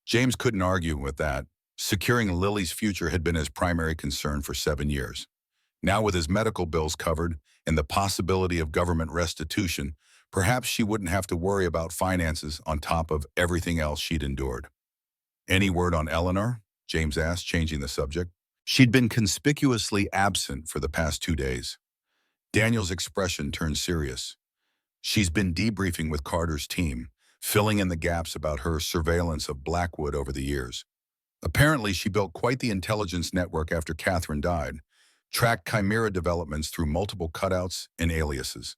James couldn't argue with that. Securing Lily's future had been his primary concern for 7 years. Now, with his medical bills covered and the possibility of government restitution, perhaps she wouldn't have to worry about finances on top of everything else she'd endured. Any word on Eleanor? James asked, changing the subject. She'd been conspicuously absent for the past 2 days. Daniel's expression turned serious. She's been debriefing with Carter's team, filling in the gaps about her surveillance of Blackwood over the years. Apparently, she built quite the intelligence network after Catherine died, tracked Chimera developments through multiple cutouts and aliases.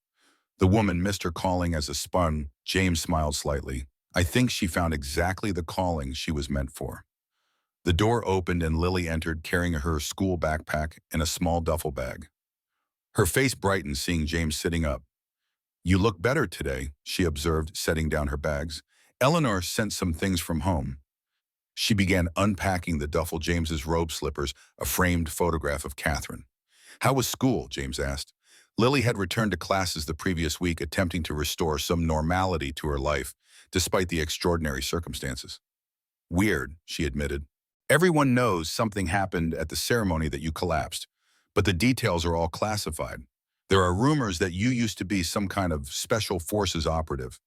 The woman missed her calling as a spun. James smiled slightly. I think she found exactly the calling she was meant for. The door opened and Lily entered, carrying her school backpack and a small duffel bag. Her face brightened seeing James sitting up. You look better today, she observed, setting down her bags. Eleanor sent some things from home. She began unpacking the duffel, James's robe slippers, a framed photograph of Catherine. How was school? James asked. Lily had returned to classes the previous week, attempting to restore some normality to her life, despite the extraordinary circumstances. Weird, she admitted. Everyone knows something happened at the ceremony that you collapsed, but the details are all classified. There are rumors that you used to be some kind of special forces operative.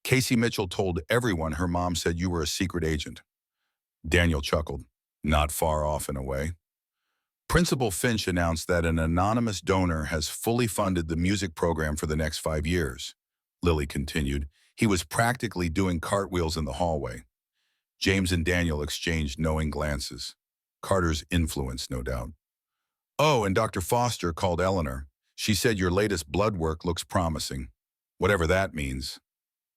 Casey Mitchell told everyone her mom said you were a secret agent. Daniel chuckled. Not far off in a way. Principal Finch announced that an anonymous donor has fully funded the music program for the next 5 years. Lily continued. He was practically doing cartwheels in the hallway. James and Daniel exchanged knowing glances. Carter's influence, no doubt. Oh, and Dr. Foster called Eleanor. She said your latest blood work looks promising. Whatever that means.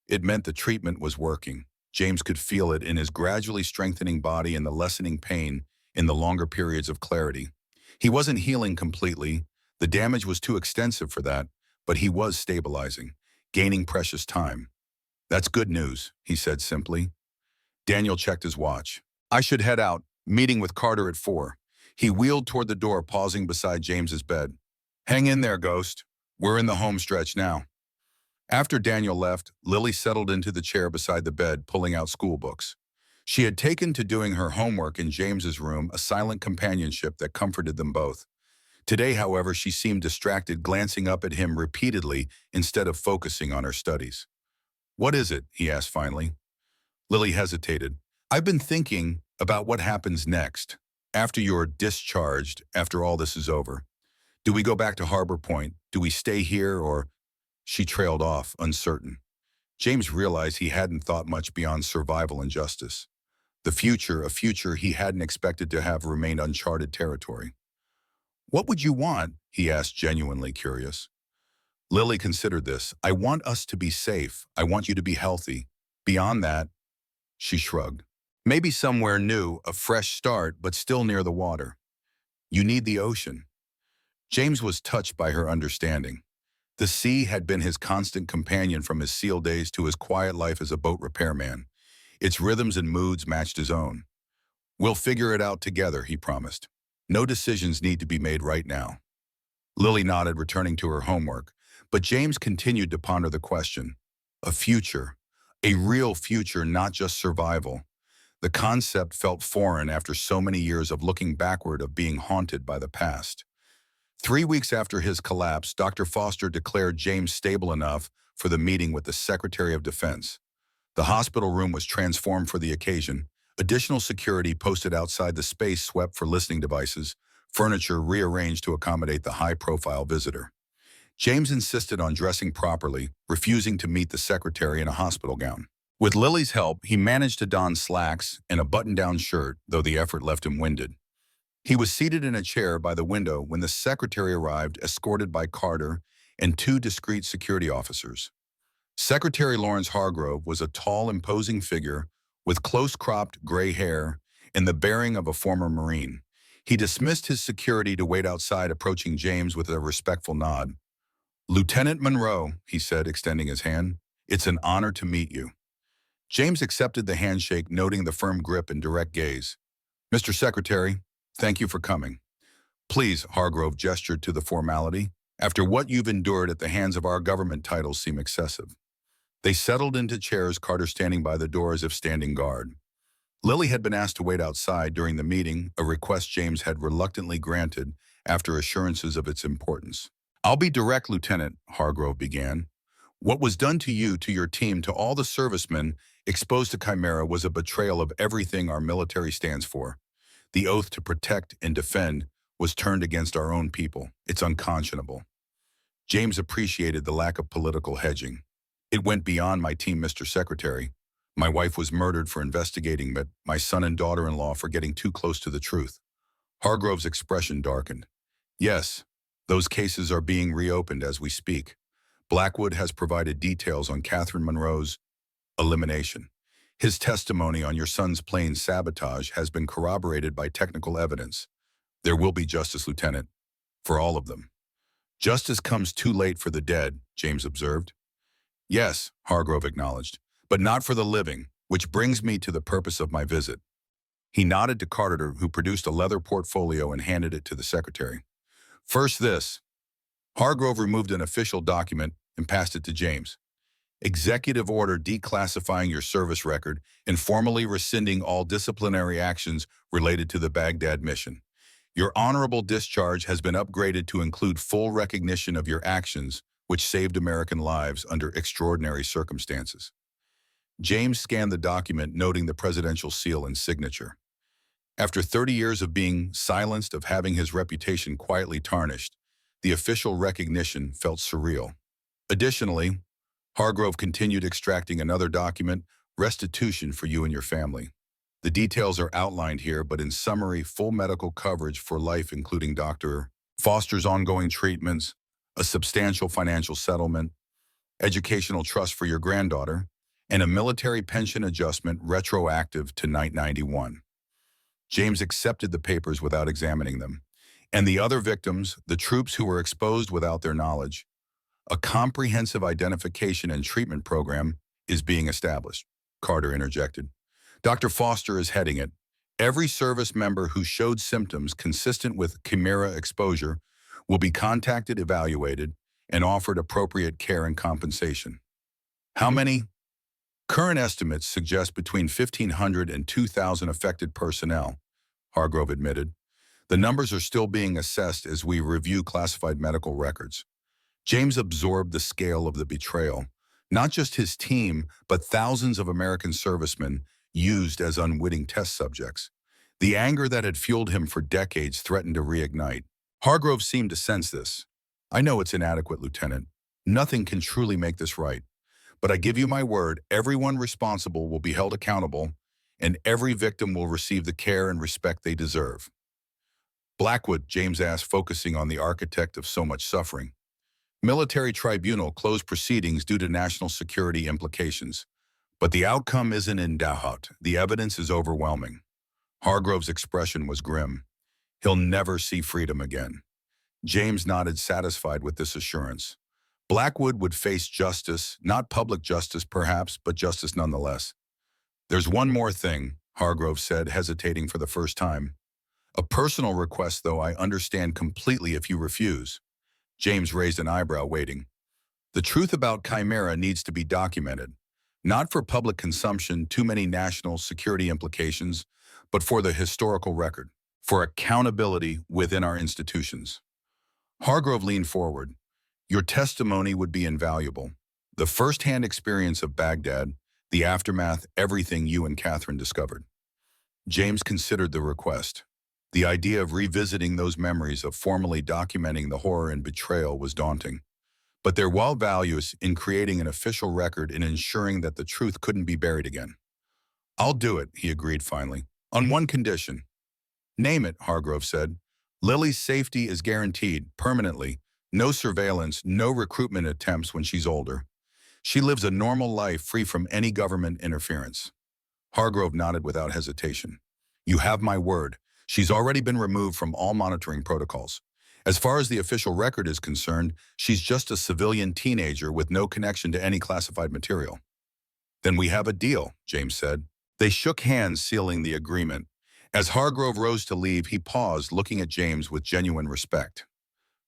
It meant the treatment was working. James could feel it in his gradually strengthening body and the lessening pain in the longer periods of clarity. He wasn't healing completely. The damage was too extensive for that, but he was stabilizing, gaining precious time. That's good news, he said simply. Daniel checked his watch. I should head out, meeting with Carter at 4. He wheeled toward the door, pausing beside James's bed. Hang in there, Ghost. We're in the home stretch now. After Daniel left, Lily settled into the chair beside the bed, pulling out school books. She had taken to doing her homework in James's room, a silent companionship that comforted them both. Today, however, she seemed distracted, glancing up at him repeatedly instead of focusing on her studies. What is it? He asked finally. Lily hesitated. I've been thinking about what happens next, after you're discharged, after all this is over. Do we go back to Harbor Point? Do we stay here, or... She trailed off, uncertain. James realized he hadn't thought much beyond survival and justice. The future, a future he hadn't expected to have, remained uncharted territory. What would you want? He asked, genuinely curious. Lily considered this. I want us to be safe. I want you to be healthy. Beyond that, she shrugged. Maybe somewhere new, a fresh start, but still near the water. You need the ocean. James was touched by her understanding. The sea had been his constant companion from his SEAL days to his quiet life as a boat repairman. Its rhythms and moods matched his own. We'll figure it out together, he promised. No decisions need to be made right now. Lily nodded, returning to her homework, But James continued to ponder the question. A future. A real future, not just survival. The concept felt foreign after so many years of looking backward, of being haunted by the past. 3 weeks after his collapse, Dr. Foster declared James stable enough for the meeting with the Secretary of Defense. The hospital room was transformed for the occasion. Additional security posted outside the space swept for listening devices, furniture rearranged to accommodate the high-profile visitor. James insisted on dressing properly, refusing to meet the secretary in a hospital gown. With Lily's help, he managed to don slacks and a button-down shirt, though the effort left him winded. He was seated in a chair by the window when the secretary arrived, escorted by Carter and two discreet security officers. Secretary Lawrence Hargrove was a tall, imposing figure with close-cropped gray hair and the bearing of a former Marine. He dismissed his security to wait outside, approaching James with a respectful nod. "Lieutenant Monroe," he said, extending his hand, "it's an honor to meet you." James accepted the handshake, noting the firm grip and direct gaze. "Mr. Secretary, thank you for coming." "Please," Hargrove gestured to the formality. "After what you've endured at the hands of our government, titles seem excessive." They settled into chairs, Carter standing by the door as if standing guard. Lily had been asked to wait outside during the meeting, a request James had reluctantly granted after assurances of its importance. "I'll be direct, Lieutenant," Hargrove began. "What was done to you, to your team, to all the servicemen exposed to Chimera was a betrayal of everything our military stands for. The oath to protect and defend was turned against our own people. It's unconscionable." James appreciated the lack of political hedging. "It went beyond my team, Mr. Secretary. My wife was murdered for investigating, but my son and daughter-in-law for getting too close to the truth." Hargrove's expression darkened. "Yes, those cases are being reopened as we speak. Blackwood has provided details on Catherine Monroe's elimination. His testimony on your son's plane sabotage has been corroborated by technical evidence. There will be justice, Lieutenant, for all of them." "Justice comes too late for the dead," James observed. "Yes," Hargrove acknowledged, "but not for the living, which brings me to the purpose of my visit." He nodded to Carter, who produced a leather portfolio and handed it to the secretary. "First this." Hargrove removed an official document and passed it to James. "Executive order declassifying your service record and formally rescinding all disciplinary actions related to the Baghdad mission. Your honorable discharge has been upgraded to include full recognition of your actions, which saved American lives under extraordinary circumstances." James scanned the document, noting the presidential seal and signature. After 30 years of being silenced, of having his reputation quietly tarnished, the official recognition felt surreal. Additionally, Hargrove continued extracting another document, restitution for you and your family. The details are outlined here, but in summary, full medical coverage for life, including Dr. Foster's ongoing treatments, a substantial financial settlement, educational trust for your granddaughter, and a military pension adjustment retroactive to 1991. James accepted the papers without examining them. "And the other victims, the troops who were exposed without their knowledge. A comprehensive identification and treatment program is being established," Carter interjected. "Dr. Foster is heading it. Every service member who showed symptoms consistent with Chimera exposure will be contacted, evaluated, and offered appropriate care and compensation." "How many?" "Current estimates suggest between 1,500 and 2,000 affected personnel," Hargrove admitted. "The numbers are still being assessed as we review classified medical records." James absorbed the scale of the betrayal. Not just his team, but thousands of American servicemen used as unwitting test subjects. The anger that had fueled him for decades threatened to reignite. Hargrove seemed to sense this. "I know it's inadequate, Lieutenant. Nothing can truly make this right. But I give you my word, everyone responsible will be held accountable, and every victim will receive the care and respect they deserve." "Blackwood," James asked, focusing on the architect of so much suffering. "Military tribunal closed proceedings due to national security implications. But the outcome isn't in doubt. The evidence is overwhelming." Hargrove's expression was grim. "He'll never see freedom again." James nodded, satisfied with this assurance. Blackwood would face justice, not public justice perhaps, but justice nonetheless. "There's one more thing," Hargrove said, hesitating for the first time. "A personal request, though I understand completely if you refuse." James raised an eyebrow, waiting. The truth about Chimera needs to be documented, not for public consumption, too many national security implications, but for the historical record, for accountability within our institutions. Hargrove leaned forward. Your testimony would be invaluable. The first-hand experience of Baghdad, the aftermath, everything you and Catherine discovered. James considered the request. The idea of revisiting those memories, of formally documenting the horror and betrayal was daunting. But there were values in creating an official record and ensuring that the truth couldn't be buried again. I'll do it, he agreed finally, on one condition. Name it, Hargrove said. Lily's safety is guaranteed, permanently. No surveillance, no recruitment attempts when she's older. She lives a normal life free from any government interference. Hargrove nodded without hesitation. You have my word. She's already been removed from all monitoring protocols. As far as the official record is concerned, she's just a civilian teenager with no connection to any classified material. Then we have a deal, James said. They shook hands, sealing the agreement. As Hargrove rose to leave, he paused, looking at James with genuine respect.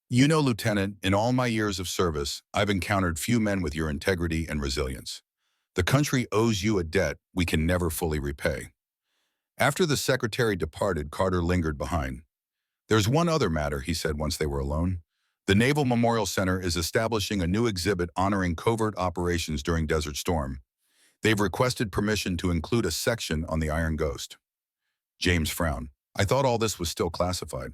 You know, Lieutenant, in all my years of service, I've encountered few men with your integrity and resilience. The country owes you a debt we can never fully repay. After the secretary departed, Carter lingered behind. There's one other matter, he said once they were alone. The Naval Memorial Center is establishing a new exhibit honoring covert operations during Desert Storm. They've requested permission to include a section on the Iron Ghost. James frowned. I thought all this was still classified.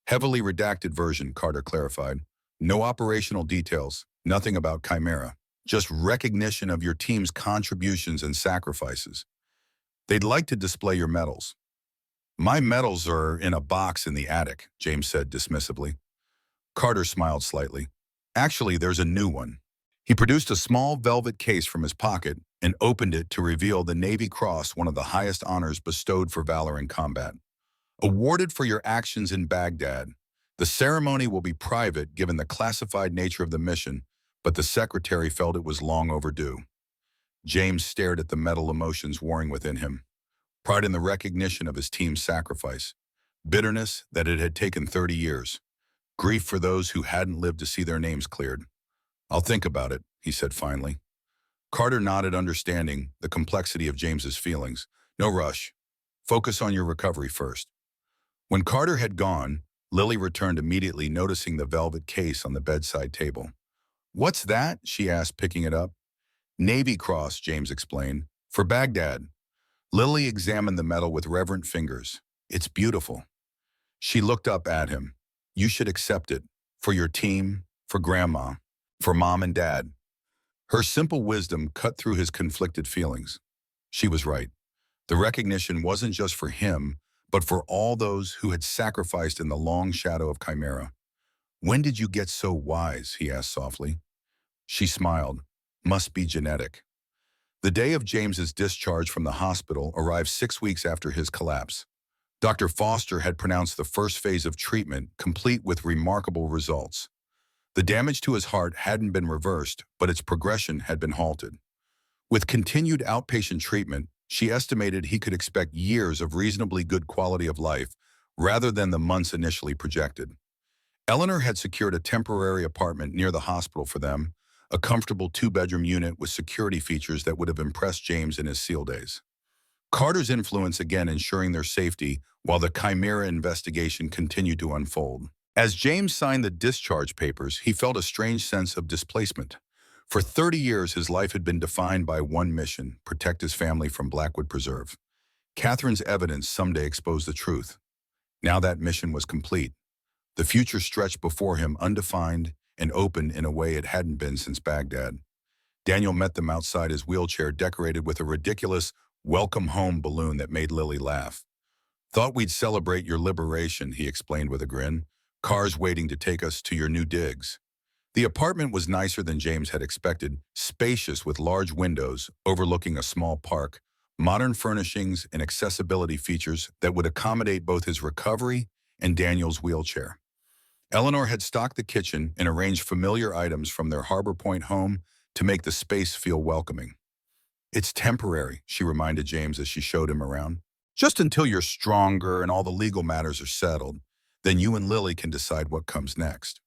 Heavily redacted version, Carter clarified. No operational details, nothing about Chimera. Just recognition of your team's contributions and sacrifices. They'd like to display your medals. My medals are in a box in the attic, James said dismissively. Carter smiled slightly. Actually, there's a new one. He produced a small velvet case from his pocket and opened it to reveal the Navy Cross, one of the highest honors bestowed for valor in combat. Awarded for your actions in Baghdad. The ceremony will be private given the classified nature of the mission, but the secretary felt it was long overdue. James stared at the metal, emotions warring within him. Pride in the recognition of his team's sacrifice. Bitterness that it had taken 30 years. Grief for those who hadn't lived to see their names cleared. I'll think about it, he said finally. Carter nodded, understanding the complexity of James's feelings. No rush. Focus on your recovery first. When Carter had gone, Lily returned immediately, noticing the velvet case on the bedside table. What's that? She asked, picking it up. Navy Cross, James explained. For Baghdad. Lily examined the medal with reverent fingers. It's beautiful. She looked up at him. You should accept it. For your team, for Grandma, for Mom and Dad. Her simple wisdom cut through his conflicted feelings. She was right. The recognition wasn't just for him, but for all those who had sacrificed in the long shadow of Chimera. When did you get so wise? He asked softly. She smiled. Must be genetic. The day of James's discharge from the hospital arrived 6 weeks after his collapse. Dr. Foster had pronounced the first phase of treatment complete with remarkable results. The damage to his heart hadn't been reversed, but its progression had been halted. With continued outpatient treatment, she estimated he could expect years of reasonably good quality of life rather than the months initially projected. Eleanor had secured a temporary apartment near the hospital for them, a comfortable 2-bedroom unit with security features that would have impressed James in his SEAL days. Carter's influence again ensuring their safety while the Chimera investigation continued to unfold. As James signed the discharge papers, he felt a strange sense of displacement. For 30 years, his life had been defined by one mission: protect his family from Blackwood Preserve. Catherine's evidence someday exposed the truth. Now that mission was complete. The future stretched before him, undefined and open in a way it hadn't been since Baghdad. Daniel met them outside his wheelchair, decorated with a ridiculous welcome home balloon that made Lily laugh. Thought we'd celebrate your liberation, he explained with a grin. Cars waiting to take us to your new digs. The apartment was nicer than James had expected, spacious with large windows overlooking a small park, modern furnishings and accessibility features that would accommodate both his recovery and Daniel's wheelchair. Eleanor had stocked the kitchen and arranged familiar items from their Harbor Point home to make the space feel welcoming. It's temporary, she reminded James as she showed him around. Just until you're stronger and all the legal matters are settled, then you and Lily can decide what comes next.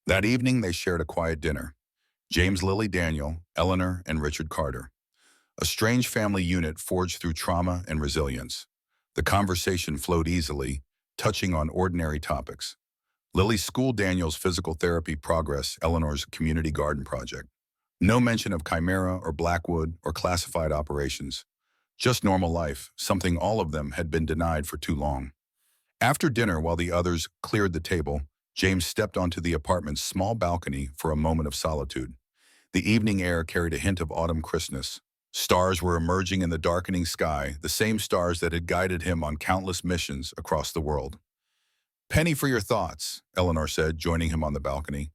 That evening, they shared a quiet dinner. James, Lily, Daniel, Eleanor, and Richard Carter. A strange family unit forged through trauma and resilience. The conversation flowed easily, touching on ordinary topics. Lily's school, Daniel's physical therapy progress, Eleanor's community garden project. No mention of Chimera or Blackwood or classified operations. Just normal life, something all of them had been denied for too long. After dinner, while the others cleared the table, James stepped onto the apartment's small balcony for a moment of solitude. The evening air carried a hint of autumn crispness. Stars were emerging in the darkening sky, the same stars that had guided him on countless missions across the world. "Penny for your thoughts," Eleanor said, joining him on the balcony.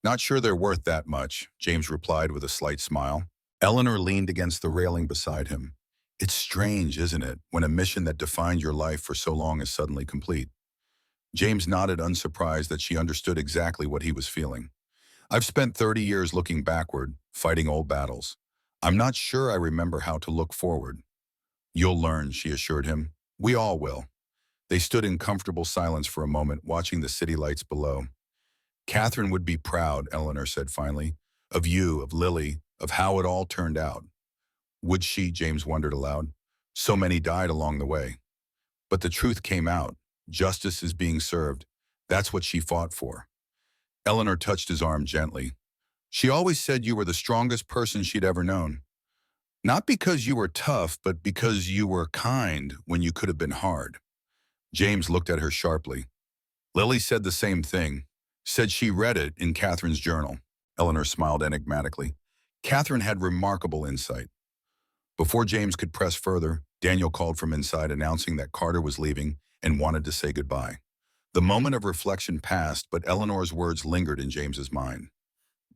"Not sure they're worth that much," James replied with a slight smile. Eleanor leaned against the railing beside him. "It's strange, isn't it, when a mission that defined your life for so long is suddenly complete?" James nodded, unsurprised that she understood exactly what he was feeling. "I've spent 30 years looking backward, fighting old battles. I'm not sure I remember how to look forward." "You'll learn," she assured him. "We all will." They stood in comfortable silence for a moment, watching the city lights below. "Catherine would be proud," Eleanor said finally, "of you, of Lily, of how it all turned out." Would she? James wondered aloud. So many died along the way. But the truth came out. Justice is being served. That's what she fought for. Eleanor touched his arm gently. "She always said you were the strongest person she'd ever known. Not because you were tough, but because you were kind when you could have been hard." James looked at her sharply. "Lily said the same thing. Said she read it in Catherine's journal." Eleanor smiled enigmatically. Catherine had remarkable insight. Before James could press further, Daniel called from inside, announcing that Carter was leaving and wanted to say goodbye. The moment of reflection passed, but Eleanor's words lingered in James's mind.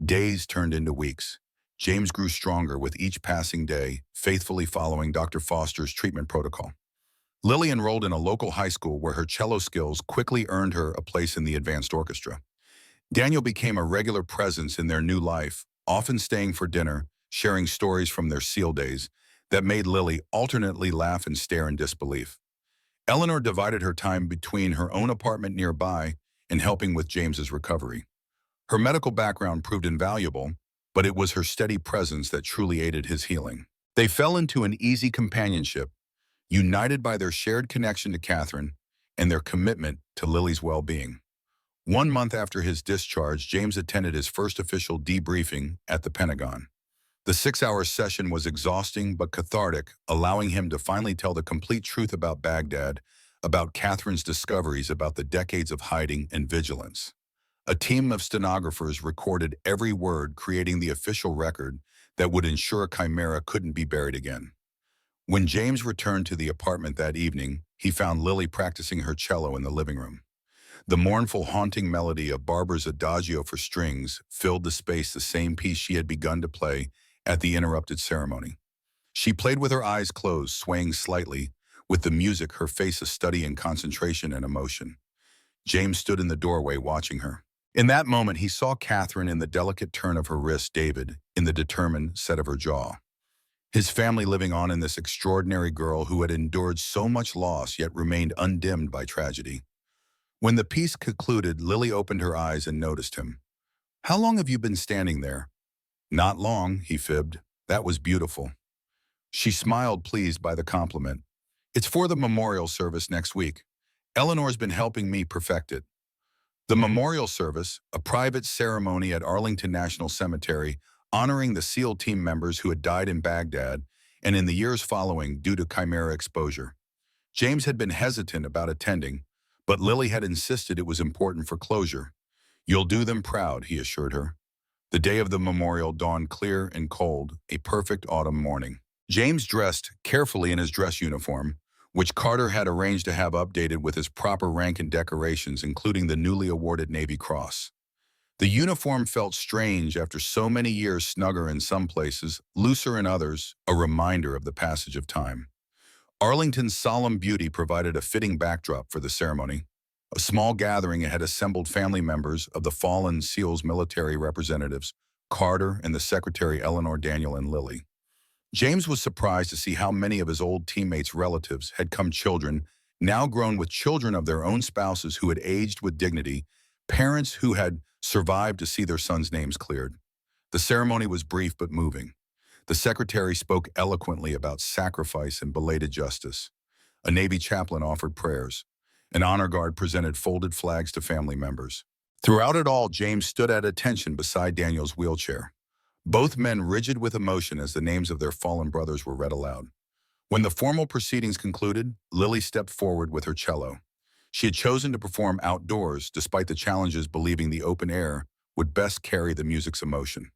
Days turned into weeks. James grew stronger with each passing day, faithfully following Dr. Foster's treatment protocol. Lily enrolled in a local high school where her cello skills quickly earned her a place in the advanced orchestra. Daniel became a regular presence in their new life, often staying for dinner, sharing stories from their SEAL days that made Lily alternately laugh and stare in disbelief. Eleanor divided her time between her own apartment nearby and helping with James's recovery. Her medical background proved invaluable, but it was her steady presence that truly aided his healing. They fell into an easy companionship, united by their shared connection to Catherine and their commitment to Lily's well-being. 1 month after his discharge, James attended his first official debriefing at the Pentagon. The 6-hour session was exhausting but cathartic, allowing him to finally tell the complete truth about Baghdad, about Catherine's discoveries, about the decades of hiding and vigilance. A team of stenographers recorded every word, creating the official record that would ensure Chimera couldn't be buried again. When James returned to the apartment that evening, he found Lily practicing her cello in the living room. The mournful, haunting melody of Barber's Adagio for strings filled the space, the same piece she had begun to play at the interrupted ceremony. She played with her eyes closed, swaying slightly, with the music, her face a study in concentration and emotion. James stood in the doorway watching her. In that moment, he saw Catherine in the delicate turn of her wrist, David in the determined set of her jaw. His family living on in this extraordinary girl who had endured so much loss yet remained undimmed by tragedy. When the piece concluded, Lily opened her eyes and noticed him. "How long have you been standing there?" "Not long," he fibbed. "That was beautiful." She smiled, pleased by the compliment. "It's for the memorial service next week. Eleanor's been helping me perfect it." The memorial service, a private ceremony at Arlington National Cemetery, honoring the SEAL team members who had died in Baghdad and in the years following due to Chimera exposure. James had been hesitant about attending, but Lily had insisted it was important for closure. "You'll do them proud," he assured her. The day of the memorial dawned clear and cold, a perfect autumn morning. James dressed carefully in his dress uniform, which Carter had arranged to have updated with his proper rank and decorations, including the newly awarded Navy Cross. The uniform felt strange after so many years, snugger in some places, looser in others, a reminder of the passage of time. Arlington's solemn beauty provided a fitting backdrop for the ceremony. A small gathering had assembled family members of the fallen SEALs military representatives, Carter and the secretary Eleanor, Daniel, and Lily. James was surprised to see how many of his old teammates' relatives had come children, now grown with children of their own spouses who had aged with dignity, parents who had survived to see their sons' names cleared. The ceremony was brief but moving. The secretary spoke eloquently about sacrifice and belated justice. A Navy chaplain offered prayers. An honor guard presented folded flags to family members. Throughout it all, James stood at attention beside Daniel's wheelchair. Both men rigid with emotion as the names of their fallen brothers were read aloud. When the formal proceedings concluded, Lily stepped forward with her cello. She had chosen to perform outdoors, despite the challenges, believing the open air would best carry the music's emotion.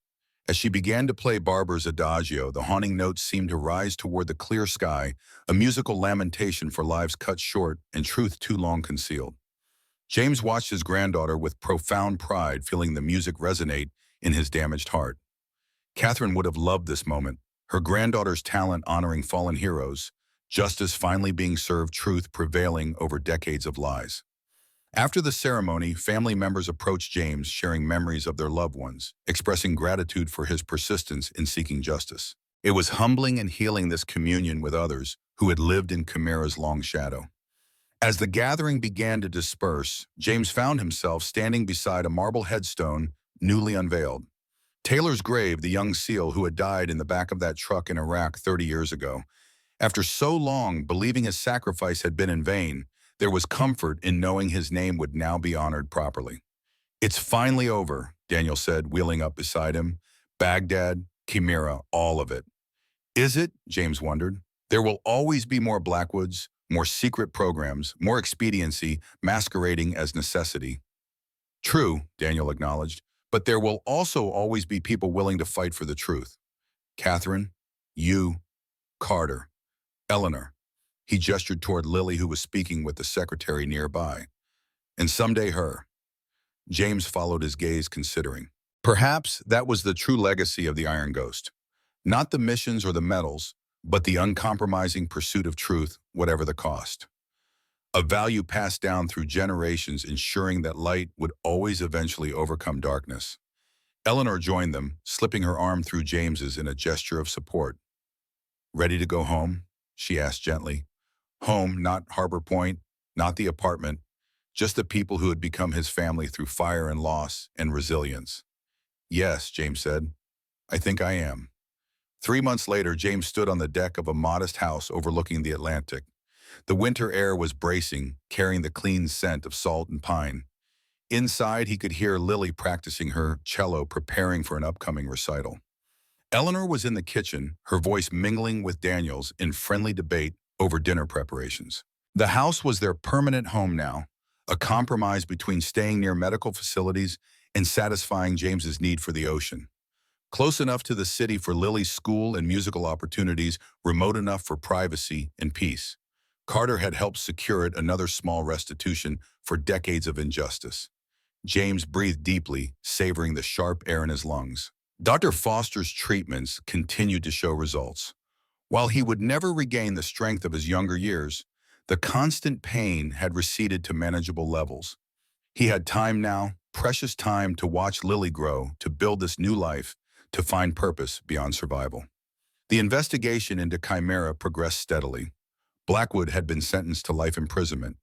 As she began to play Barber's Adagio, the haunting notes seemed to rise toward the clear sky, a musical lamentation for lives cut short and truth too long concealed. James watched his granddaughter with profound pride, feeling the music resonate in his damaged heart. Catherine would have loved this moment, her granddaughter's talent honoring fallen heroes, justice finally being served, truth prevailing over decades of lies. After the ceremony, family members approached James, sharing memories of their loved ones, expressing gratitude for his persistence in seeking justice. It was humbling and healing, this communion with others who had lived in Chimera's long shadow. As the gathering began to disperse, James found himself standing beside a marble headstone newly unveiled. Taylor's grave, the young SEAL who had died in the back of that truck in Iraq 30 years ago. After so long believing his sacrifice had been in vain, there was comfort in knowing his name would now be honored properly. "It's finally over," Daniel said, wheeling up beside him. "Baghdad, Chimera, all of it." "Is it?" James wondered. "There will always be more Blackwoods, more secret programs, more expediency masquerading as necessity." "True," Daniel acknowledged, "but there will also always be people willing to fight for the truth. Catherine, you, Carter, Eleanor." He gestured toward Lily, who was speaking with the secretary nearby. "And someday her." James followed his gaze, considering. Perhaps that was the true legacy of the Iron Ghost. Not the missions or the medals, but the uncompromising pursuit of truth, whatever the cost. A value passed down through generations, ensuring that light would always eventually overcome darkness. Eleanor joined them, slipping her arm through James's in a gesture of support. "Ready to go home?" she asked gently. Home, not Harbor Point, not the apartment, just the people who had become his family through fire and loss and resilience. "Yes," James said. "I think I am." 3 months later, James stood on the deck of a modest house overlooking the Atlantic. The winter air was bracing, carrying the clean scent of salt and pine. Inside, he could hear Lily practicing her cello, preparing for an upcoming recital. Eleanor was in the kitchen, her voice mingling with Daniel's in friendly debate over dinner preparations. The house was their permanent home now, a compromise between staying near medical facilities and satisfying James's need for the ocean. Close enough to the city for Lily's school and musical opportunities, remote enough for privacy and peace. Carter had helped secure it, another small restitution for decades of injustice. James breathed deeply, savoring the sharp air in his lungs. Dr. Foster's treatments continued to show results. While he would never regain the strength of his younger years, the constant pain had receded to manageable levels. He had time now, precious time, to watch Lily grow, to build this new life, to find purpose beyond survival. The investigation into Chimera progressed steadily. Blackwood had been sentenced to life imprisonment.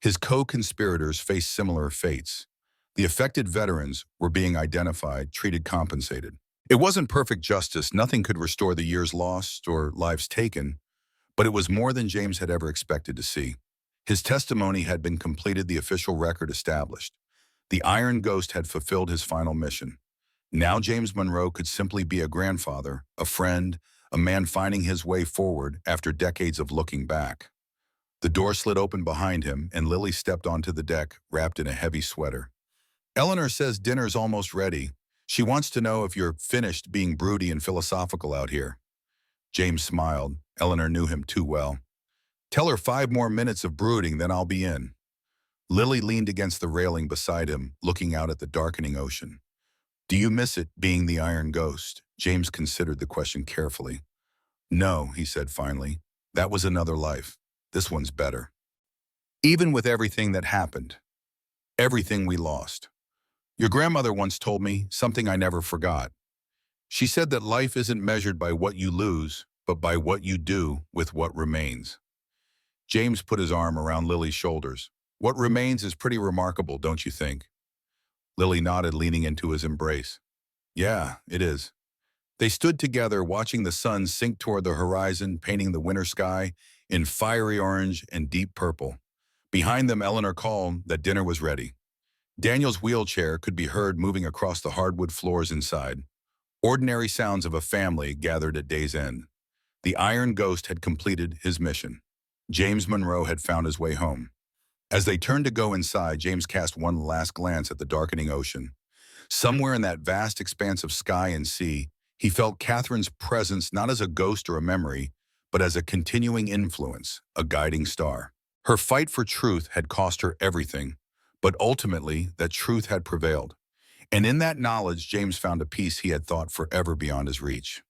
His co-conspirators faced similar fates. The affected veterans were being identified, treated, compensated. It wasn't perfect justice, nothing could restore the years lost or lives taken, but it was more than James had ever expected to see. His testimony had been completed, the official record established. The Iron Ghost had fulfilled his final mission. Now James Monroe could simply be a grandfather, a friend, a man finding his way forward after decades of looking back. The door slid open behind him, and Lily stepped onto the deck, wrapped in a heavy sweater. "Eleanor says dinner's almost ready. She wants to know if you're finished being broody and philosophical out here." James smiled. Eleanor knew him too well. "Tell her 5 more minutes of brooding, then I'll be in." Lily leaned against the railing beside him, looking out at the darkening ocean. "Do you miss it, being the Iron Ghost?" James considered the question carefully. "No," he said finally. "That was another life. This one's better. Even with everything that happened, everything we lost. Your grandmother once told me something I never forgot. She said that life isn't measured by what you lose, but by what you do with what remains." James put his arm around Lily's shoulders. "What remains is pretty remarkable, don't you think?" Lily nodded, leaning into his embrace. Yeah, it is. They stood together, watching the sun sink toward the horizon, painting the winter sky in fiery orange and deep purple. Behind them, Eleanor called that dinner was ready. Daniel's wheelchair could be heard moving across the hardwood floors inside. Ordinary sounds of a family gathered at day's end. The Iron Ghost had completed his mission. James Monroe had found his way home. As they turned to go inside, James cast one last glance at the darkening ocean. Somewhere in that vast expanse of sky and sea, he felt Catherine's presence not as a ghost or a memory, but as a continuing influence, a guiding star. Her fight for truth had cost her everything, but ultimately that truth had prevailed. And in that knowledge, James found a peace he had thought forever beyond his reach.